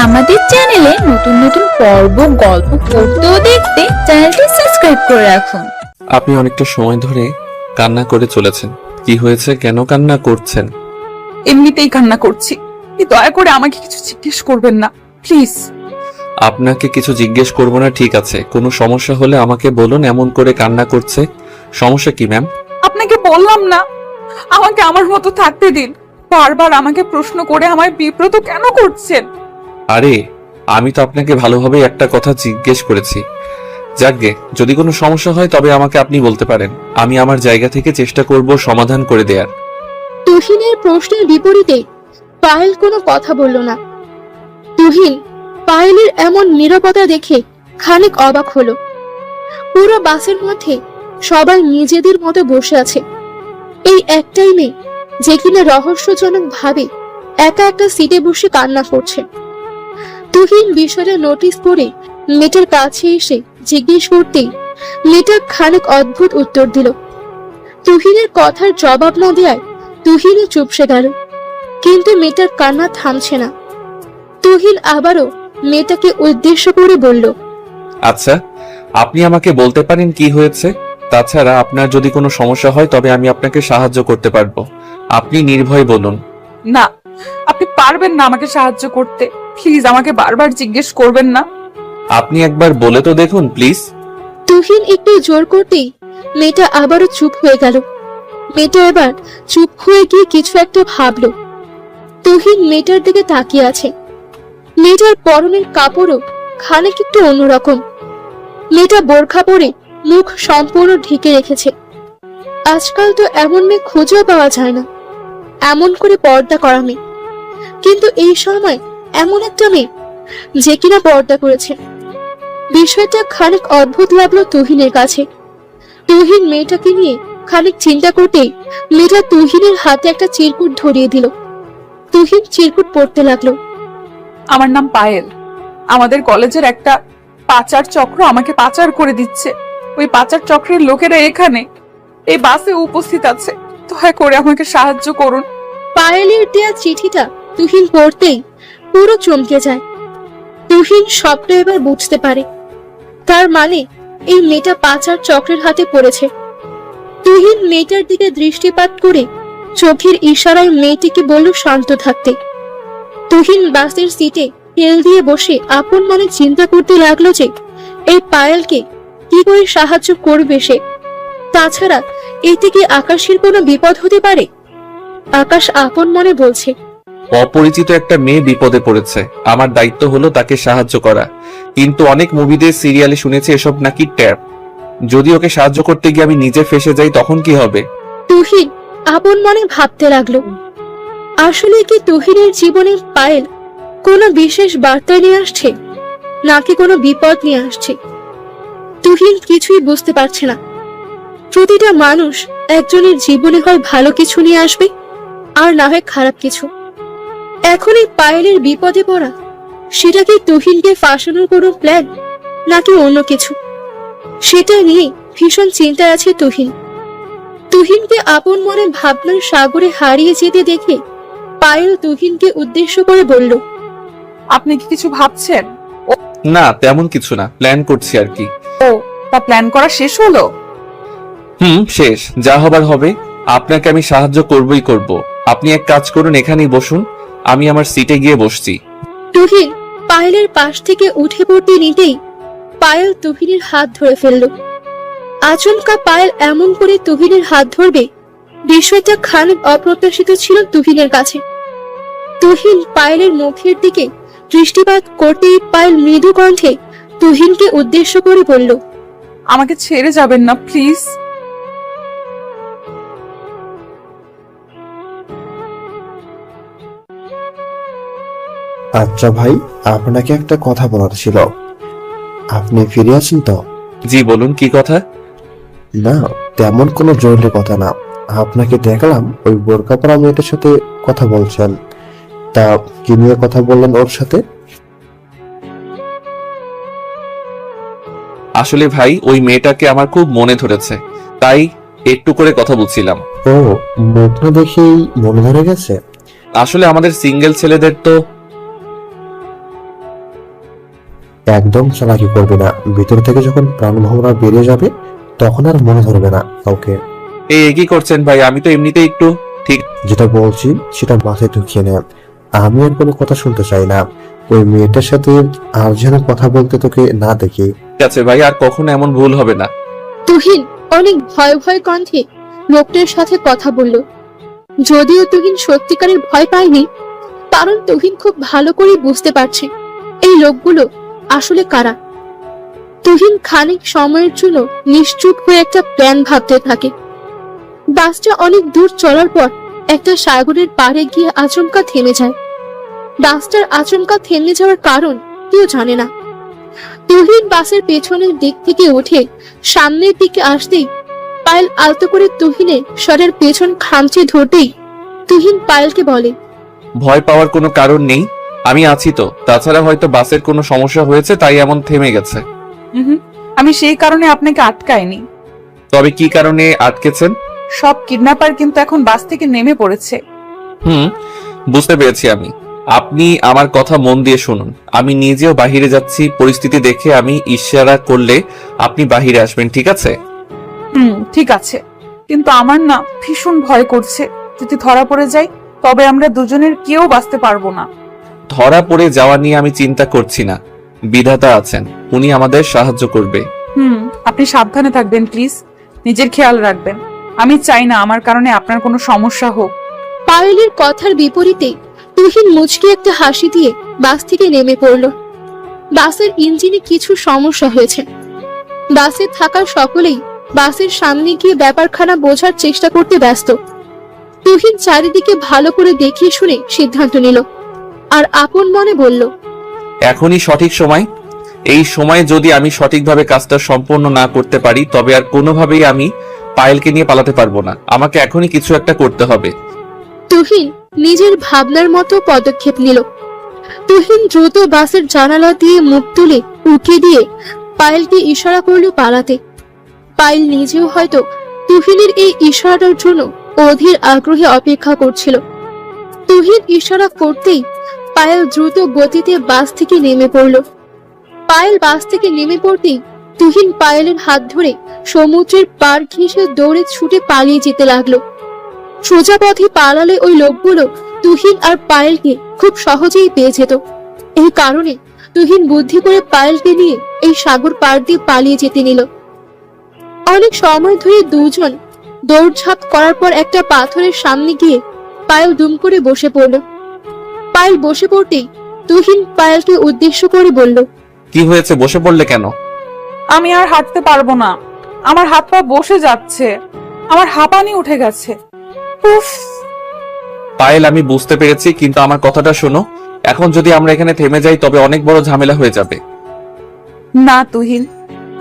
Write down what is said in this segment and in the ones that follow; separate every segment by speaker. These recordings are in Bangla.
Speaker 1: আমাদের চ্যানেলে নতুন নতুন পর্ব গল্প পড়তে ও দেখতে চ্যানেলটি সাবস্ক্রাইব করে রাখুন।
Speaker 2: আপনি অনেকটা সময় ধরে কান্না করে চলেছেন। কি হয়েছে, কেন কান্না করছেন?
Speaker 3: এমনিতেই কান্না করছি। দয়া করে আমাকে কিছু জিজ্ঞেস করবেন না প্লিজ।
Speaker 2: আপনাকে কিছু জিজ্ঞেস করব না, ঠিক আছে। কোনো সমস্যা হলে আমাকে বলুন। এমন করে কান্না করছে, সমস্যা কি ম্যাম?
Speaker 3: আপনাকে বললাম না আমাকে আমার মতো থাকতে দিন। বারবার আমাকে প্রশ্ন করে আমায় বিব্রত কেন করছেন?
Speaker 2: আরে আমি তো আপনাকে ভালোভাবে একটা কথা জিজ্ঞেস করেছি। যাকগে, যদি কোনো সমস্যা হয় তবে আমাকে আপনি বলতে পারেন। আমি আমার জায়গা থেকে চেষ্টা করব সমাধান করে দেয়ার।
Speaker 4: তুহিনের প্রশ্নের বিপরীতে পায়েল কোনো কথা বলল না। তুহিন পায়েলের এমন নীরবতা দেখে খানিক অবাক হলো। পুরো বাসের মধ্যে সবাই নিজেদের মতো বসে আছে। এই একটাই মেয়ে যে কিনা রহস্যজনক ভাবে একা একটা সিটে বসে কান্না করছে। তুহিন বিষয়টা নোটিস করে মেয়েটার কাছে এসে জিজ্ঞেস করতেই মেয়েটা খানিক অদ্ভুত উত্তর দিল। তুহিনের কথার জবাব না দেয় তুহিনও চুপসে গেল, কিন্তু মেয়েটার কান্না থামছে না। তুহিন আবারও মেয়েটাকে উদ্দেশ্য করে বলল,
Speaker 2: আচ্ছা, আপনি আমাকে বলতে পারেন কি হয়েছে? তাছাড়া আপনার যদি কোনো সমস্যা হয় তবে আমি আপনাকে সাহায্য করতে পারবো। আপনি নির্ভয়ে বলুন।
Speaker 3: না, আপনি পারবেন না আমাকে সাহায্য করতে। প্লিজ আমাকে বারবার জিজ্ঞেস করবেন না।
Speaker 2: আপনি একবার বলে তো দেখুন প্লিজ।
Speaker 4: তুহিন একটু জোর করতেই মেয়েটা আবারও চুপ হয়ে গেল। মেয়েটা এবার চুপ হয়ে গিয়ে কিছু একটা ভাবলো। তুহিন মেয়েটার দিকে তাকিয়ে আছে। মেয়েটার পরনের কাপড়ও খানিক একটু অন্যরকম। মেয়েটা বোরখা পরে মুখ সম্পূর্ণ ঢেকে রেখেছে। আজকাল তো এমন মেয়ে খুঁজেও পাওয়া যায় না, এমন করে পর্দা করা মেয়ে। কিন্তু এই সময় এমন একটা মেয়ে যে কিনা পর্দা করেছে। বিষয়টা খানিক অদ্ভুত লাগলো তুহিনের কাছে। তুহিন মেয়েটাকে নিয়ে খানিক চিন্তা করতেই মেয়েটা তুহিনের হাতে একটা চিরকুট ধরিয়ে দিল। তুহিন চিরকুট পড়তে লাগলো।
Speaker 3: আমার নাম পায়েল। আমাদের কলেজের একটা পাচার চক্র আমাকে পাচার করে দিচ্ছে। ওই পাচার চক্রের লোকেরা এখানে এই বাসে উপস্থিত আছে। দয়া করে আমাকে সাহায্য করুন।
Speaker 4: পায়েলের দেয়া চিঠিটা তুহিন পড়তেই পুরো চমকে যায়। তুহিন সবটা এবার বুঝতে পারে। তার মানে এই মেয়েটা পাচার চক্রের হাতে পড়েছে। তুহিন মেয়েটার দিকে দৃষ্টিপাত করে চোখের ইশারায় মেয়েটিকে বলল শান্ত থাকতে। তুহিন বাসের সিটে তেল দিয়ে বসে আপন মনে চিন্তা করতে লাগলো যে এই পায়েলকে কি করে সাহায্য করবে সে। তাছাড়া এতে কি আকাশের কোনো বিপদ হতে পারে? আকাশ আপন মনে বলছে,
Speaker 2: অপরিচিত একটা মেয়ে বিপদে পড়েছে, আমার দায়িত্ব হলো তাকে সাহায্য করা। কিন্তু অনেক মুভিতে সিরিয়ালে শুনেছি এসব নাকি ট্যাপ। যদি ওকে সাহায্য করতে গিয়ে আমি নিজে ফেসে যাই তখন কি হবে?
Speaker 4: তুহিন আপন মনে ভাবতে লাগলো, আসলে কি তুহিনের জীবনে পায়েল কোনো বিশেষ বার্তা নিয়ে আসছে নাকি কোনো বিপদ নিয়ে আসছে? তুহিন কিছুই বুঝতে পারছে না। প্রতিটা মানুষ একজনের জীবনে হয় ভালো কিছু নিয়ে আসবে আর না হয় খারাপ কিছু। এখন এই পায়েলের বিপদে পড়া, সেটা কি তুহিনকে ফাঁসানোর কোনো প্ল্যান নাকি অন্য কিছু? সেটা নিয়ে ভীষণ চিন্তায় আছে তুহিন। তুহিনকে আপন মনে ভাবনার সাগরে হারিয়ে যেতে দেখে পায়েল তুহিনকে উদ্দেশ্য করে বলল,
Speaker 3: আপনি কি কিছু ভাবছেন?
Speaker 2: না, তেমন কিছু না, প্ল্যান করছি আর কি।
Speaker 3: ও, তা প্ল্যান করা শেষ হলো?
Speaker 2: শেষ। যা হবার হবে। আপনাকে আমি সাহায্য করবই করব। আপনি এক কাজ করুন, এখানেই বসুন, আমি আমার সিটে গিয়ে বসছি।
Speaker 4: তুহিন পায়েলের পাশ থেকে উঠে পড়তে নিতেই পায়েল তুহিনের হাত ধরে ফেলল। আচমকা পায়েল এমন করে তুহিনের হাত ধরবে, বিষয়টা খানিক অপ্রত্যাশিত ছিল তুহিনের কাছে। তুহিন পায়েলের মুখের দিকে দৃষ্টিপাত করতেই পায়েল মৃদু কণ্ঠে তুহিনকে উদ্দেশ্য করে বলল,
Speaker 3: আমাকে ছেড়ে যাবেন না প্লিজ।
Speaker 5: আচ্ছা ভাই, আপনাকে একটা কথা বলার ছিল। আপনি ফিরে আছেন তো?
Speaker 2: জি বলুন, কি কথা?
Speaker 5: না, তেমন কোনো জরুরি কথা না। আপনাকে দেখলাম ওই বোরকা পরা মেয়েটার সাথে কথা বলছেন। তা কি নিয়ে কথা বললেন ওর সাথে?
Speaker 2: আসলে ভাই, ওই মেয়েটাকে আমার খুব মনে ধরেছে, তাই একটু করে কথা বলছিলাম।
Speaker 5: ও, মুখটা দেখেই মনে ধরে গেছে।
Speaker 2: আসলে আমাদের সিঙ্গেল ছেলেদের তো
Speaker 5: একদম চালাকি করবে না, ভিতর থেকে যখন প্রাণ ভাবনা বেরিয়ে যাবে তখন আর মনে ধরবে না কাউকে।
Speaker 2: এই কি করছেন ভাই? আমি তো এমনিতেই একটু ঠিক
Speaker 5: যেটা বলছি সেটা মাথায় ঢুকিয়ে নেন। আমি আর কোনো কথা শুনতে চাই না। ওই মেয়েটার সাথে আর যেন কথা বলতে তোকে না দেখি।
Speaker 2: আছে ভাই, আর কখনো এমন ভুল হবে না।
Speaker 4: তুহিন অনেক ভয় ভয় কণ্ঠে লোকটার সাথে কথা বলল। যদিও তুহিন সত্যিকারের ভয় পায়নি, কারণ তুহিন খুব ভালো করে বুঝতে পারছে এই লোকগুলো আসলে কারা। তুহিন খানিক সময়ের জন্য নিশ্চুপ হয়ে একটা প্ল্যান ভাবতে থাকে। বাসটা অনেক দূর চলার পর একটা সাগরের পাড়ে গিয়ে আচমকা থেমে যায়। বাসটার আচমকা থেমে যাওয়ার কারণ কেউ জানে না। তুহিন বাসের পেছনের দিক থেকে উঠে সামনের দিকে আসতেই পায়েল আলতো করে তুহিনের শরের পেছন খামচে ধরতেই তুহিন পায়েলকে বলে,
Speaker 2: ভয় পাওয়ার কোনো কারণ নেই, আমি আছি তো। তাছাড়া হয়তো বাসের কোনো সমস্যা হয়েছে তাই এমন থেমে গেছে।
Speaker 3: আমি সেই কারণে আপনাকে আটকাইনি।
Speaker 2: তবে কি কারণে আটকেছেন?
Speaker 3: সব কিডন্যাপার কিন্তু এখন বাস থেকে নেমে পড়েছে।
Speaker 2: বুঝতে পেরেছি আমি। আপনি আমার কথা মন দিয়ে শুনুন। আমি নিজেও বাহিরে যাচ্ছি, পরিস্থিতি দেখে আমি ইশারা করলে আপনি বাহিরে আসবেন, ঠিক আছে?
Speaker 3: ঠিক আছে, কিন্তু আমার না ভীষণ ভয় করছে। যদি ধরা পড়ে যাই তবে আমরা দুজনের কেউ বাঁচতে পারবো না।
Speaker 2: ধরা পড়ে যাওয়া নিয়ে আমি চিন্তা করছি না। বিধাতা আছেন, উনি আমাদের সাহায্য করবে।
Speaker 3: আপনি সাবধানে থাকবেন প্লিজ, নিজের খেয়াল রাখবেন। আমি চাই না আমার কারণে আপনার কোনো সমস্যা হোক।
Speaker 4: পায়েলের কথার বিপরীতে তুহিন মুচকি একটা হাসি দিয়ে বাস থেকে নেমে পড়ল। বাসের ইঞ্জিনে কিছু সমস্যা হয়েছে। বাসে থাকা সকলেই বাসের সামনে গিয়ে ব্যাপারখানা বোঝার চেষ্টা করতে ব্যস্ত। তুহিন চারিদিকে ভালো করে দেখিয়ে শুনে সিদ্ধান্ত নিল আর আপন মনে বলল,
Speaker 2: এখনই সঠিক সময়। এই সময়ে যদি আমি সঠিকভাবে কাজটা সম্পন্ন না করতে পারি তবে আর কোনোভাবেই আমি পায়েলকে নিয়ে পালাতে পারবো না। আমাকে এখনই কিছু একটা করতে হবে।
Speaker 4: তুহিন নিজের ভাবনার মতো পদক্ষেপ নিল। তুহিন দ্রুত বাসের জানালা দিয়ে মুখ তুলে উঁকি দিয়ে পায়েলকে ইশারা করলো পালাতে। পায়েল নিজেও হয়তো তুহিনের এই ইশারাটার জন্য অধীর আগ্রহে অপেক্ষা করছিল। তুহিন ইশারা করতেই পায়েল দ্রুত গতিতে বাস থেকে নেমে পড়ল। পায়েল বাস থেকে নেমে পড়তেই তুহিন পায়েলের হাত ধরে সমুদ্রের পার ঘেঁষে দৌড়ে ছুটে পালিয়ে যেতে লাগলো। সোজা পথে পালালে ওই লোকগুলো তুহিন আর পায়েলকে খুব সহজেই পেয়ে যেত। এই কারণে তুহিন বুদ্ধি করে পায়েলকে নিয়ে এই সাগর পার দিয়ে পালিয়ে যেতে নিল। অনেক সময় ধরে দুজন দৌড়ঝাঁপ করার পর একটা পাথরের সামনে গিয়ে পায়েল দুম করে বসে পড়ল। পায়েল বসে পড়তেই তুহিন পায়েলকে উদ্দেশ্য করে বলল,
Speaker 2: কি হয়েছে, বসে পড়লে কেন?
Speaker 3: আমি আর হাঁটতে পারবো না, আমার হাত পা বসে যাচ্ছে, আমার হাঁপানি উঠে গেছে। উফ।
Speaker 2: পায়েল, আমি বুঝতে পেরেছি, কিন্তু আমার কথাটা শোনো। এখন যদি আমরা এখানে থেমে যাই তবে অনেক বড় ঝামেলা হয়ে যাবে।
Speaker 3: না তুহিন,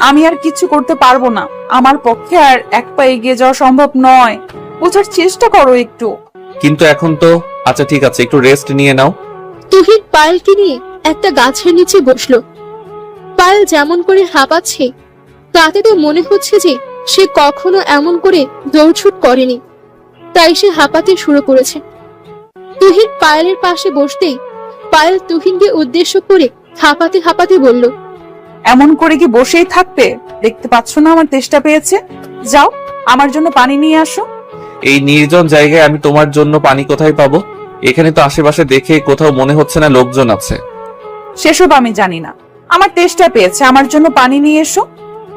Speaker 3: আমি আর কিছু করতে পারবো না। আমার পক্ষে আর এক পা এগিয়ে যাওয়া সম্ভব নয়। বোঝার চেষ্টা করো একটু।
Speaker 2: কিন্তু এখন তো আচ্ছা ঠিক আছে, একটু রেস্ট নিয়ে নাও।
Speaker 4: তুহিন পায়েলকে নিয়ে একটা গাছের নিচে বসলো। পায়েল যেমন করে হাঁপাচ্ছে তাতে তো মনে হচ্ছে যে সে কখনো এমন করে দৌড়ছুট করেনি, তাই সে হাঁপাতে শুরু করেছে। তুহিন পায়েলের পাশে বসতেই পায়েল তুহিনকে উদ্দেশ্য করে হাঁপাতে হাঁপাতে বলল,
Speaker 3: এমন করে কি বসেই থাকতে? দেখতে পাচ্ছ না আমার তেষ্টা পেয়েছে? যাও আমার জন্য পানি নিয়ে আসো।
Speaker 2: এই নির্জন জায়গায় আমি তোমার জন্য পানি কোথায় পাবো? এখানে তো আশেপাশে দেখে কোথাও মনে হচ্ছে না লোকজন আছে।
Speaker 3: সেসব আমি জানি না, আমার তেষ্টা পেয়েছে, আমার জন্য পানি নিয়ে এসো।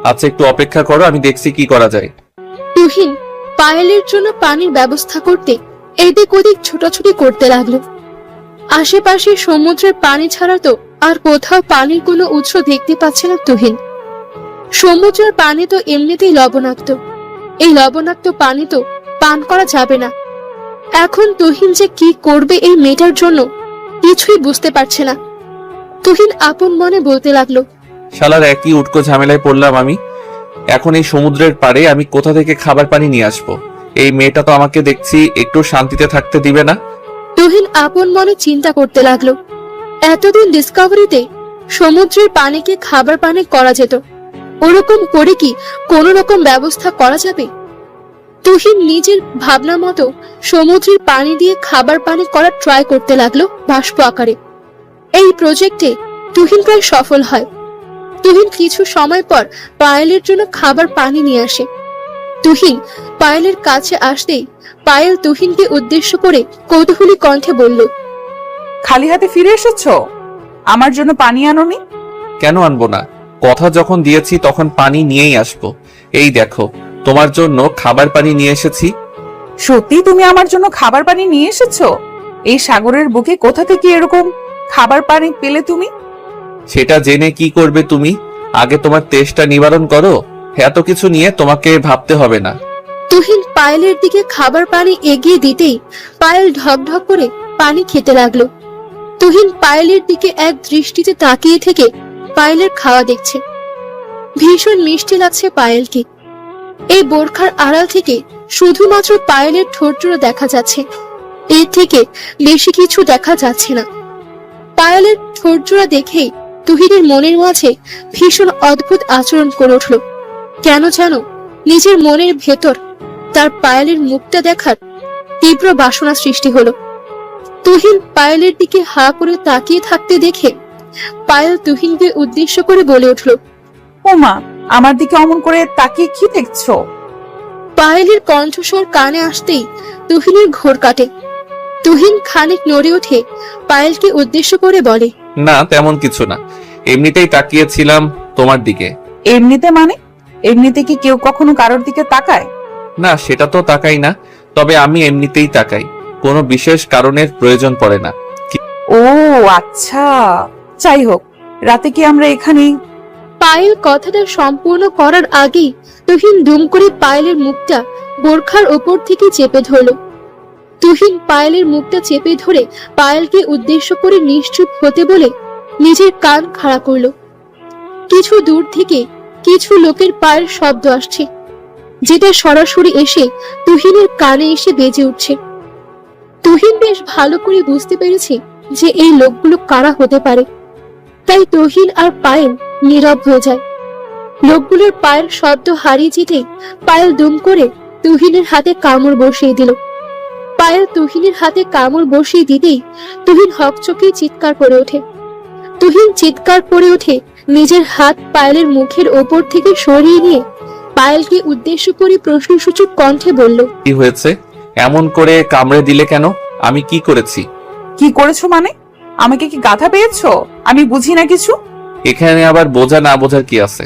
Speaker 2: আচ্ছা একটু অপেক্ষা করো, আমি দেখছি কি করা যায়।
Speaker 4: তুহিন পায়েলের জন্য পানির ব্যবস্থা করতে এদিক ওদিক ছোটাছুটি করতে লাগলো। আশেপাশে সমুদ্রের পানি ছাড়া তো আর কোথাও পানির কোনো উৎস দেখতে পাচ্ছে না তুহিন। সমুদ্রের পানি তো এমনিতেই লবণাক্ত, এই লবণাক্ত পানি তো পান করা যাবে না। এখন তুহিন যে কি করবে এই মেয়েটার জন্য কিছুই বুঝতে পারছে না। তুহিন আপন মনে বলতে লাগলো,
Speaker 2: শালার একই উটকো ঝামেলায় পড়লাম আমি। এখন এই সমুদ্রের পাড়ে আমি কোথা থেকে খাবার পানি নিয়ে আসবো? এই মেয়েটা তো আমাকে দেখছি একটু শান্তিতে থাকতে দিবে না।
Speaker 4: তুহিন আপন মনে চিন্তা করতে লাগলো, এতদিন ডিসকভারিতে সমুদ্রের পানিকে খাবার পানি করা যেত, ওরকম করে কি কোনো রকম ব্যবস্থা করা যাবে? তুহিন নিজের ভাবনা মতো সমুদ্রের পানি দিয়ে খাবার পানি করার ট্রাই করতে লাগলো বাষ্প আকারে। এই প্রজেক্টে তুহিন প্রায় সফল হয়। তুহিন কিছু সময় পর পায়েলের জন্য খাবার পানি নিয়ে আসে। তুহিন পায়েলের কাছে আসতেই পায়েল তুহিনকে উদ্দেশ্য করে কৌতূহলী কণ্ঠে বলল,
Speaker 3: খালি হাতে ফিরে এসেছো? আমার জন্য পানি আনোনি?
Speaker 2: কেন আনবো না? কথা যখন দিয়েছি তখন পানি নিয়েই আসবো। এই দেখো, তোমার জন্য খাবার পানি নিয়ে এসেছি।
Speaker 3: সত্যি তুমি আমার জন্য খাবার পানি নিয়ে এসেছো? এই সাগরের বুকে কোথা থেকে এরকম খাবার পানি পেলে তুমি?
Speaker 2: সেটা জেনে কি করবে তুমি? আগে তোমার তেষ্টা নিবারণ করো। এত কিছু নিয়ে তোমাকে ভাবতে হবে না।
Speaker 4: তুহিন পায়েলের দিকে খাবার পানি এগিয়ে দিতেই পায়েল ঢকঢক করে পানি খেতে লাগলো। তুহিন পায়েলের দিকে এক দৃষ্টিতে তাকিয়ে থেকে পায়েলের খাওয়া দেখছে। ভীষণ মিষ্টি লাগছে পায়েলকে। এই বোরখার আড়াল থেকে শুধুমাত্র পায়েলের ঠোঁটজোড়া দেখা যাচ্ছে, এর থেকে বেশি কিছু দেখা যাচ্ছে না। পায়েলের ঠোঁটজোড়া দেখেই তুহিনের মনের মাঝে ভীষণ অদ্ভুত আচরণ করে উঠল। কেন যেন নিজের মনের ভেতর তার পায়েলের মুখটা দেখার তীব্র বাসনা সৃষ্টি হলো। তুহিন পায়েলের দিকে হা করে তাকিয়ে থাকতে দেখে পায়েল তুহিনকে উদ্দেশ্য করে বলে উঠল,
Speaker 3: ওমা, আমার দিকে অমন করে তাকিয়ে কি দেখছো?
Speaker 4: পায়েলের কণ্ঠস্বর কানে আসতেই তুহিনের ঘোর কাটে। তুহিন খানিক নড়ে ওঠে পায়েলকে উদ্দেশ্য করে বলে,
Speaker 2: না, তেমন কিছু না। এমনিতেই তাকিয়েছিলাম তোমার দিকে।
Speaker 3: এমনিতে মানে? এমনিতে কি কেউ কখনো কারোর দিকে তাকায়?
Speaker 2: না, সেটা তো তাকাই না, তবে আমি এমনিতেই তাকাই। কোনো বিশেষ কারণের প্রয়োজন পড়ে না।
Speaker 3: ও আচ্ছা, যাই হোক, রাতে কি আমরা এখানেই?
Speaker 4: পায়েল কথাটা সম্পূর্ণ করার আগেই তুহিন দুম করে পায়েলের মুখটা বোরখার ওপর থেকে চেপে ধরল। তুহিন পায়েলের মুখটা চেপে ধরে পায়েলকে উদ্দেশ্য করে নিশ্চুপ হতে বলে নিজের কান খাড়া করলো। কিছু দূর থেকে কিছু লোকের পায়ের শব্দ আসছে, যেটা সরাসরি এসে তুহিনের কানে এসে বেজে উঠছে। তুহিন বেশ ভালো করে বুঝতে পেরেছে যে এই লোকগুলো কারা হতে পারে, তাই তুহিন আর পায়েল নীরব হয়ে যায়। লোকগুলোর পায়ের শব্দ হারিয়ে যেতেই পায়েল দুম করে তুহিনের হাতে কামড় বসিয়ে দিল। পায়েল তুহিনের হাতে কামড় বসিয়ে দিতেই তুহিন হকচকিয়ে চিৎকার করে ওঠে। তুহিন চিৎকার করে ওঠে নিজের হাত পায়েলের মুখের ওপর থেকে সরিয়ে নিয়ে পায়েলকে উদ্দেশ্য করে প্রশ্নসূচক কণ্ঠে বলল,
Speaker 2: কি হয়েছে? এমন করে কামড়ে দিলে কেন? আমি কি করেছি?
Speaker 3: কি করেছো মানে? আমাকে কি গাধা পেয়েছো? আমি বুঝি না কিছু।
Speaker 2: এখানে আবার বোঝা না বোঝার কি আছে?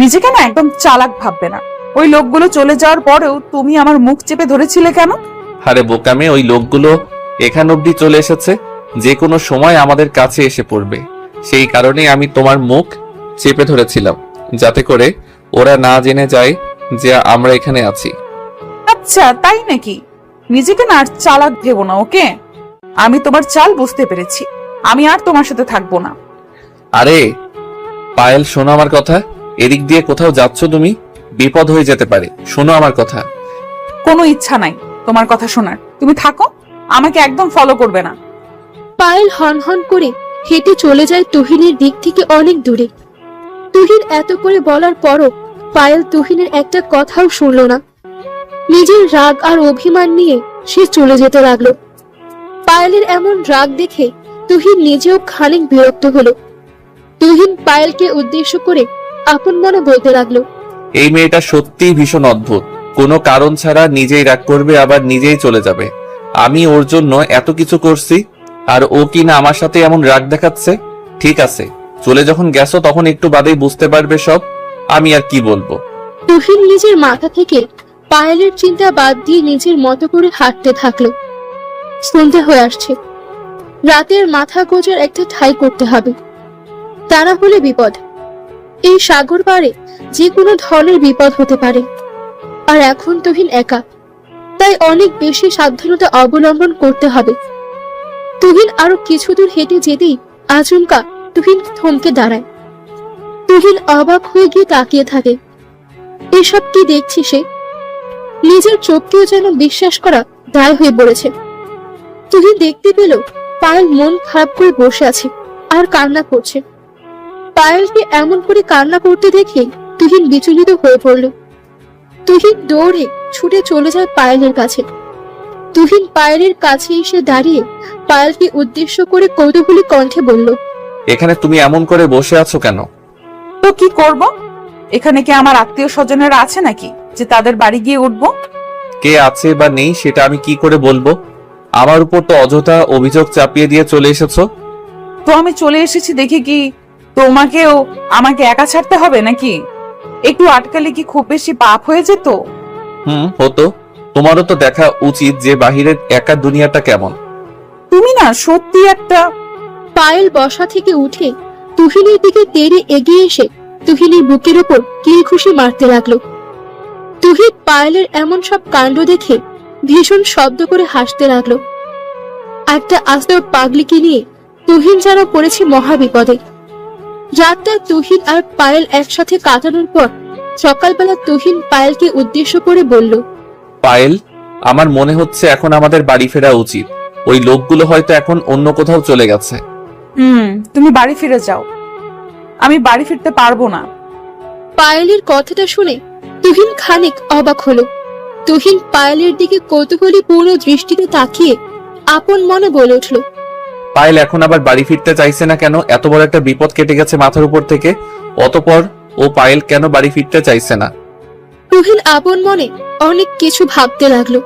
Speaker 3: নিজেকে না একদম চালাক ভাববে না। ওই লোকগুলো চলে যাওয়ার পরেও তুমি আমার মুখ চেপে ধরেছিলে কেন?
Speaker 2: আরে বোকামে, ওই লোকগুলো এখান অব্দি চলে এসেছে, যে কোনো সময় আমাদের কাছে এসে পড়বে। সেই কারণে আমি তোমার মুখ চেপে ধরেছিলাম, যাতে করে ওরা না জেনে যায় যে আমরা এখানে আছি।
Speaker 3: আচ্ছা, তাই নাকি? নিজেকে না আর চালাক ভেবো না, ওকে? আমি তোমার চাল বুঝতে পেরেছি। আমি আর তোমার সাথে থাকবো না।
Speaker 2: আরে পায়েল, শোনো আমার কথা। এদিক দিয়ে কোথাও যাচ্ছ তুমি? বিপদ হয়ে যেতে পারে। শোনো আমার কথা।
Speaker 3: কোনো ইচ্ছা নাই তোমার কথা শোনার। তুমি থাকো, আমাকে একদম ফলো করবে না।
Speaker 4: পায়েল হন হন করে হেঁটে চলে যায় তুহিনের দিক থেকে অনেক দূরে। তুহিন এত করে বলার পরও পায়েল তুহিনের একটা কথাও শুনল না। নিজের রাগ আর অভিমান নিয়ে সে চলে যেতে লাগলো। পায়েলের এমন রাগ দেখে তুহিন নিজেও খানিক বিরক্ত হলো। তুহিন পায়েলকে উদ্দেশ্য করে আপন মনে বলতে লাগলো,
Speaker 2: এই মেয়েটা সত্যিই ভীষণ অদ্ভুত। কোনো কারণ ছাড়া নিজেই রাগ করবে, আবার নিজেই চলে যাবে। আমি ওর জন্য এত কিছু করছি, আর ও কিনা আমার সাথে এমন রাগ দেখাচ্ছে। ঠিক আছে, চলে যখন গেছো তখন একটু বাদেই বুঝতে পারবে সব। আমি আর কি বলবো।
Speaker 4: তুহিন নিজের মাথা থেকে পায়েলের চিন্তা বাদ দিয়ে নিজের মতো করে হাঁটতে থাকলো। সন্ধ্যা হয়ে আসছে। রাতের মাথা গোজার একটা ঠাঁই করতে হবে, তা না হলে বিপদ। এই সাগর পাড়ে যে কোনো ধরনের বিপদ হতে পারে। আর এখন তুহিন একা, তাই অনেক বেশি সাবধানতা অবলম্বন করতে হবে। তুহিন আরো কিছু দূর হেঁটে যেতেই আচমকা তুহিন থমকে দাঁড়ায়। তুহিন অবাক হয়ে গিয়ে তাকিয়ে থাকে। এসব কি দেখছি সে? নিজের চোখকেও যেন বিশ্বাস করা দায় হয়ে পড়েছে। তুহিন দেখতে পেল পায়েল মন খারাপ করে বসে আছে আর কান্না করছে। পায়েলকে এমন করে কান্না করতে দেখে তুহিন বিচলিত হয়ে পড়ল। তুহিন দৌড়ে ছুটে চলে যায় পায়েলের কাছে। তুহিন পায়েলের কাছে এসে দাঁড়িয়ে পায়েলকে উদ্দেশ্য করে কৌতূহলী কণ্ঠে বলল,
Speaker 2: এখানে তুমি এমন করে বসে আছো কেন?
Speaker 3: তো কি করব? এখানে কি আমার আত্মীয় স্বজনেরা আছে নাকি যে তাদের বাড়ি গিয়ে উঠবো?
Speaker 2: কে আছে বা নেই সেটা আমি কি করে বলবো? আমার উপর তো অযথা অভিযোগ চাপিয়ে দিয়ে চলে এসেছো।
Speaker 3: তো আমি চলে এসেছি দেখে কি তোমাকেও আমাকে একা ছাড়তে হবে নাকি? একটু আটকালে কি খুব বেশি পাপ হয়ে যেত?
Speaker 2: হতো। তোমারও তো দেখা উচিত যে বাহিরের একা দুনিয়াটা কেমন।
Speaker 3: তুমি না সত্যি একটা।
Speaker 4: পায়েল বসা থেকে উঠে তুহিনের দিকে তেড়ে এগিয়ে এসে তুহিনের বুকের ওপর কিল খুশি মারতে লাগলো। তুহিন পায়েলের এমন সব কাণ্ড দেখে ভীষণ শব্দ করে হাসতে লাগলো। একটা আস্ত পাগলিকে নিয়ে তুহিন যেন পড়েছে মহাবিপদে। রাতটা তুহিন আর পায়েল একসাথে কাটানোর পর সকালবেলা তুহিন পায়েলকে উদ্দেশ্য করে বলল,
Speaker 2: পায়েল, আমার মনে হচ্ছে এখন আমাদের বাড়ি ফেরা উচিত। ওই লোকগুলো হয়তো এখন অন্য কোথাও চলে গেছে।
Speaker 3: তুমি বাড়ি ফিরে যাও, আমি বাড়ি ফিরতে পারবো না।
Speaker 4: পায়েলের কথাটা শুনে তুহিন খানিক অবাক হলো। তুহিন পায়েলের দিকে কৌতূহলী পূর্ণ দৃষ্টিতে তাকিয়ে আপন মনে বলে উঠল,
Speaker 2: পায়েল এখন আবার বাড়ি ফিরতে চাইছে না কেন? এত বড় একটা বিপদ কেটে গেছে মাথার উপর থেকে, অতঃপর ও পায়েল কেন বাড়ি ফিরতে চাইছে না?
Speaker 4: তুহিন আপন মনে অনেক কিছু ভাবতে লাগলো,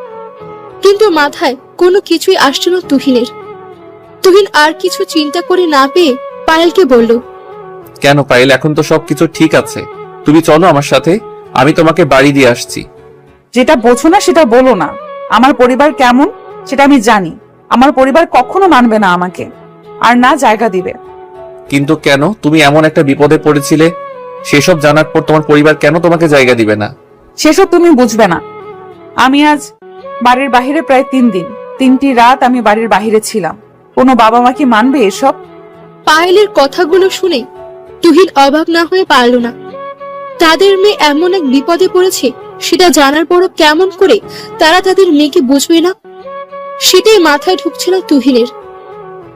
Speaker 4: কিন্তু মাথায় কোনো কিছুই আসছে না তুহিনের। তুহিন আর কিছু চিন্তা করে না পেয়ে পায়েলকে বলল,
Speaker 2: কেন পায়েল, এখন তো সবকিছু ঠিক আছে। তুমি চলো আমার সাথে, আমি তোমাকে বাড়ি দিয়ে আসছি।
Speaker 3: যেটা বোঝো না সেটা বলো না। আমার পরিবার কেমন সেটা আমি জানি। আমার পরিবার কখনো মানবে না আমাকে, আর না জায়গা দিবে।
Speaker 2: কিন্তু কেন? তুমি এমন একটা বিপদে পড়েছিলে, সেসব জানার পর তোমার পরিবার কেন তোমাকে জায়গা দিবে না?
Speaker 3: সেসব তুমি বুঝবে না। আমি আজ বাড়ির বাহিরে প্রায় 3 দিন, 3টি রাত আমি বাড়ির বাহিরে ছিলাম। কোনো বাবা মা কি মানবে এসব?
Speaker 4: পায়েলের কথাগুলো শুনে তুহিন অবাক না হয়ে পারল না। তাদের মেয়ে এমন এক বিপদে পড়েছে সেটা জানার পরও কেমন করে তারা তাদের মেয়েকে বুঝবে না, সেটাই মাথায় ঢুকছে না তুহিনের।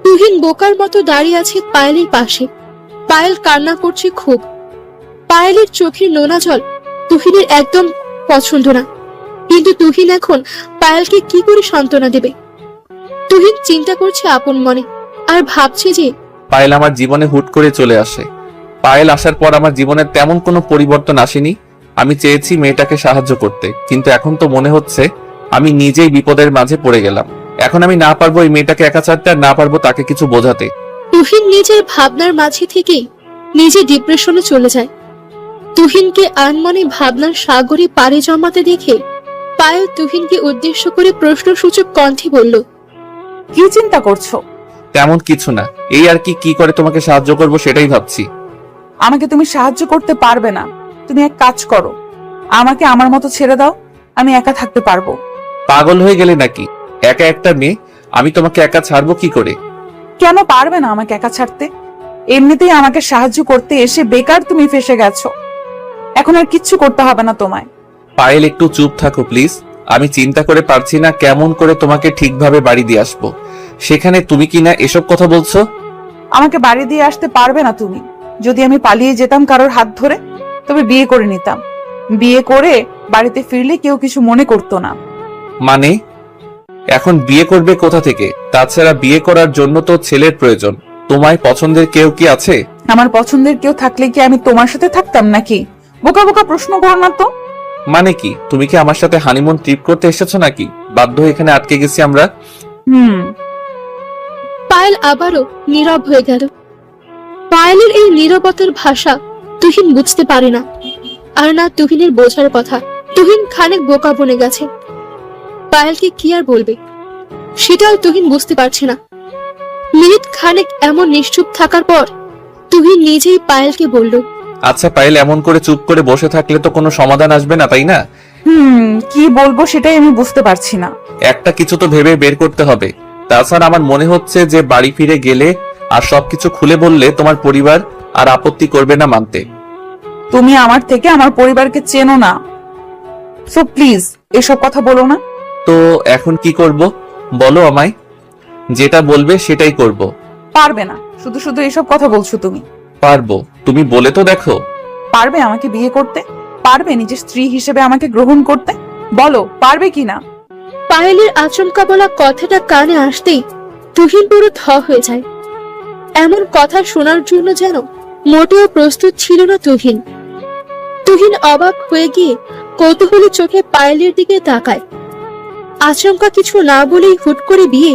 Speaker 4: তুহিন বোকার মতো দাঁড়িয়ে আছে পায়েলের পাশে। পায়েল কান্না করছে খুব। পায়েলের চোখের নোনা জল তুহিনের একদম পছন্দ না, কিন্তু তুহিন এখন পায়েলকে কি করে সান্ত্বনা দেবে? তুহিন চিন্তা করছে আপন মনে, আর ভাবছে যে
Speaker 2: পায়েল আমার জীবনে হুট করে চলে আসে। পায়েল আসার পর আমার জীবনে তেমন কোনো পরিবর্তন আসেনি। আমি চেয়েছি মেয়েটাকে সাহায্য করতে, কিন্তু এখন তো মনে হচ্ছে আমি নিজেই বিপদের মাঝে পড়ে গেলাম। এখন আমি না পারবো এই মেয়েটাকে একা ছাড়তে, আর না পারবো তাকে কিছু বোঝাতে।
Speaker 4: তুহিন নিজের ভাবনার মাঝে থেকেই নিজে ডিপ্রেশনে চলে যায়। তুহিনকে আনমনে ভাবনার সাগরে পাড়ি জমাতে দেখে পায়েল তুহিনকে উদ্দেশ্য করে প্রশ্নসূচক কণ্ঠে বলল,
Speaker 3: কি চিন্তা করছো?
Speaker 2: তেমন কিছু না, এই আর কি করে তোমাকে সাহায্য করব সেটাই ভাবছি।
Speaker 3: আমাকে তুমি সাহায্য করতে পারবে না। তুমি এক কাজ করো, আমাকে আমার মতো ছেড়ে দাও, আমি একা থাকতে পারবো।
Speaker 2: পাগল হয়ে গেলে নাকি? একা একটা মেয়ে, আমি তোমাকে একা ছাড়বো কি করে?
Speaker 3: কেন পারবে না আমাকে একা ছাড়তে? এমনিতেই আমাকে সাহায্য করতে এসে বেকার তুমি ফেসে গেছো। এখন আর কিচ্ছু করতে হবে না তোমায়।
Speaker 2: পায়েল, একটু চুপ থাকো প্লিজ। আমি চিন্তা করে পারছি না কেমন করে তোমাকে ঠিকভাবে বাড়ি দিয়ে আসবো, সেখানে তুমি কি না এসব কথা বলছো?
Speaker 3: আমাকে বাড়ি দিয়ে আসতে পারবে না তুমি। যদি আমি পালিয়ে যেতাম কারোর হাত ধরে, তবে বিয়ে করে নিতাম। বিয়ে করে বাড়িতে ফিরলে কেউ কিছু মনে করতো না।
Speaker 2: মানে এখন বিয়ে করবে কোথা থেকে? তাছাড়া বিয়ে করার জন্য তো ছেলের প্রয়োজন। তোমায় পছন্দের কেউ কি আছে?
Speaker 3: আমার পছন্দের কেউ থাকলে কি আমি তোমার সাথে থাকতাম নাকি? বোকা বোকা প্রশ্ন করো না তো।
Speaker 2: মানে কি, তুমি কি আমার সাথে হানিমুন ট্রিপ করতে এসেছো নাকি? বাধ্য হয়ে এখানে আটকে গেছি আমরা।
Speaker 4: পায়েল আবারও নীরব হয়ে গেল। পায়েলের এই নীরবতার ভাষা তুহিন বুঝতে পারে না, আর না তুহিনের বোঝার কথা। তুহিন খানিক বোকা বনে গেছে। পায়েলকে কি আর বলবে সেটাও তুহিন বুঝতে পারছে না। মিনিট খানেক এমন নিশ্চুপ থাকার পর তুহিন নিজেই পায়েলকে বলল,
Speaker 2: আচ্ছা পায়েল, এমন করে চুপ করে বসে থাকলে তো কোনো সমাধান আসবে না, তাই না?
Speaker 3: কি বলবো সেটাই আমি বুঝতে পারছি না।
Speaker 2: একটা কিছু তো ভেবে বের করতে হবে। তাছাড়া আমার মনে হচ্ছে যে বাড়ি ফিরে গেলে আর সবকিছু খুলে বললে তোমার পরিবার আর আপত্তি করবে না মানতে।
Speaker 3: তুমি আমার থেকে আমার পরিবারকে চেনো না, সো প্লিজ এসব কথা বলো না।
Speaker 2: তো এখন কি করব বলো আমায়, যেটা বলবে সেটাই করব।
Speaker 3: পারবে না, শুধু শুধু এসব কথা বলছো তুমি।
Speaker 2: পারবো, তুমি বলে তো দেখো।
Speaker 3: পারবে আমাকে বিয়ে করতে? পারবে নিজের স্ত্রী হিসেবে আমাকে গ্রহণ করতে? বলো পারবে কিনা?
Speaker 4: পায়েলের আচমকা বলা কথাটা কানে আসতেই তুহিন পুরো থ হয়ে যায়। এমন কথা শোনার জন্য যেন মোটেও প্রস্তুত ছিল না তুহিন। তুহিন অবাক হয়ে গিয়ে কৌতূহলী চোখে পায়েলের দিকে তাকায়। আচমকা কিছু না বলেই হুট করে বিয়ে?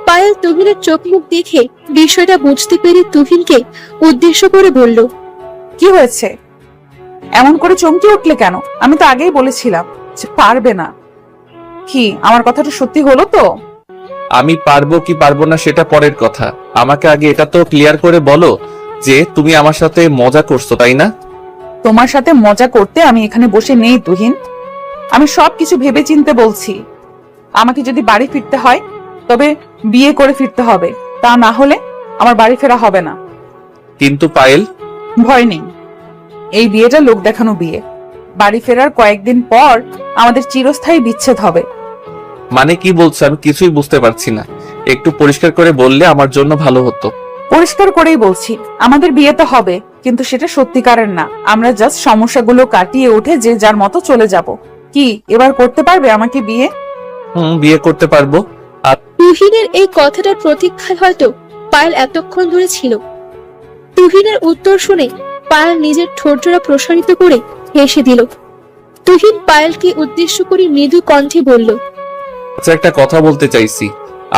Speaker 4: পায়েল তুহিনের চোখ মুখ দেখে বিষয়টা বুঝতে পেরে তুহিনকে উদ্দেশ্য করে বলল,
Speaker 3: কি হয়েছে? এমন করে চমকে উঠলে কেন? আমি তো আগেই বলেছিলাম যে পারবে না। কি আমার কথাটা সত্যি হলো তো?
Speaker 2: আমি পারবো কি পারবো না সেটা পরের কথা, আমাকে আগে এটা তো ক্লিয়ার করে বলো যে তুমি আমার সাথে মজা করছো, তাই না?
Speaker 3: তোমার সাথে মজা করতে আমি এখানে বসে নেই তুহিন। আমি সবকিছু ভেবে চিন্তে বলছি। আমাকে যদি বাড়ি ফিরতে হয় তবে বিয়ে করে ফিরতে হবে, তা না হলে আমার বাড়ি ফেরা হবে না।
Speaker 2: কিন্তু পায়েল,
Speaker 3: ভয় নেই, এই বিয়েটা লোক দেখানো বিয়ে। বাড়ি ফেরার কয়েকদিন পর আমাদের চিরস্থায়ী বিচ্ছেদ হবে।
Speaker 2: মানে কি বলছো? আমি কিছুই বুঝতে পারছি না, একটু পরিষ্কার করে বললে আমার জন্য ভালো হতো।
Speaker 3: পরিষ্কার করেই বলছি, আমাদের বিয়ে তো হবে, কিন্তু সেটা সত্যিকারের না। আমরা জাস্ট সমস্যাগুলো কাটিয়ে উঠে যে যার মতো চলে যাব। কি এবার করতে পারবে আমাকে বিয়ে?
Speaker 2: বিয়ে করতে পারবো।
Speaker 4: তুহিনের এই কথাটার প্রতীক্ষায় হয়তো পায়েল এতক্ষণ ধরে ছিল। তুহিনের উত্তর শুনে পায়েল নিজের ঠোঁটজোড়া প্রসারিত করে হেসে দিল। তুহিন পায়েলকে উদ্দেশ্য করে মৃদু কণ্ঠে বলল,
Speaker 2: আচ্ছা, একটা কথা বলতে চাইছি।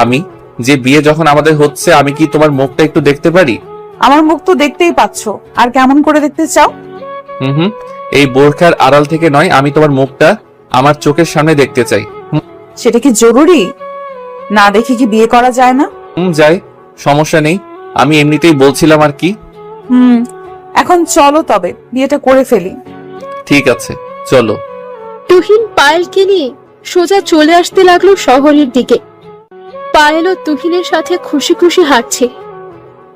Speaker 2: আমি যে বিয়ে যখন আমাদের হচ্ছে, আমি কি তোমার মুখটা একটু দেখতে পারি?
Speaker 3: আমার মুখ তো দেখতেই পাচ্ছ, আর কেমন করে দেখতে চাও?
Speaker 2: হুম, এই বোরখার আড়াল থেকে নয়, আমি তোমার মুখটা আমার চোখের সামনে দেখতে চাই।
Speaker 3: সেটা কি জরুরি? না দেখে কি বিয়ে করা যায় না?
Speaker 2: যাই, সমস্যা নেই, আমি এমনিতেই বলছিলাম আর কি।
Speaker 3: এখন চলো তবে বিয়েটা করে ফেলি।
Speaker 2: ঠিক আছে, চলো।
Speaker 4: তুহিন পায়েলকে নিয়ে সোজা চলে আসতে লাগলো শহরের দিকে। পায়েলও তুহিনের সাথে খুশি খুশি হাঁটছে,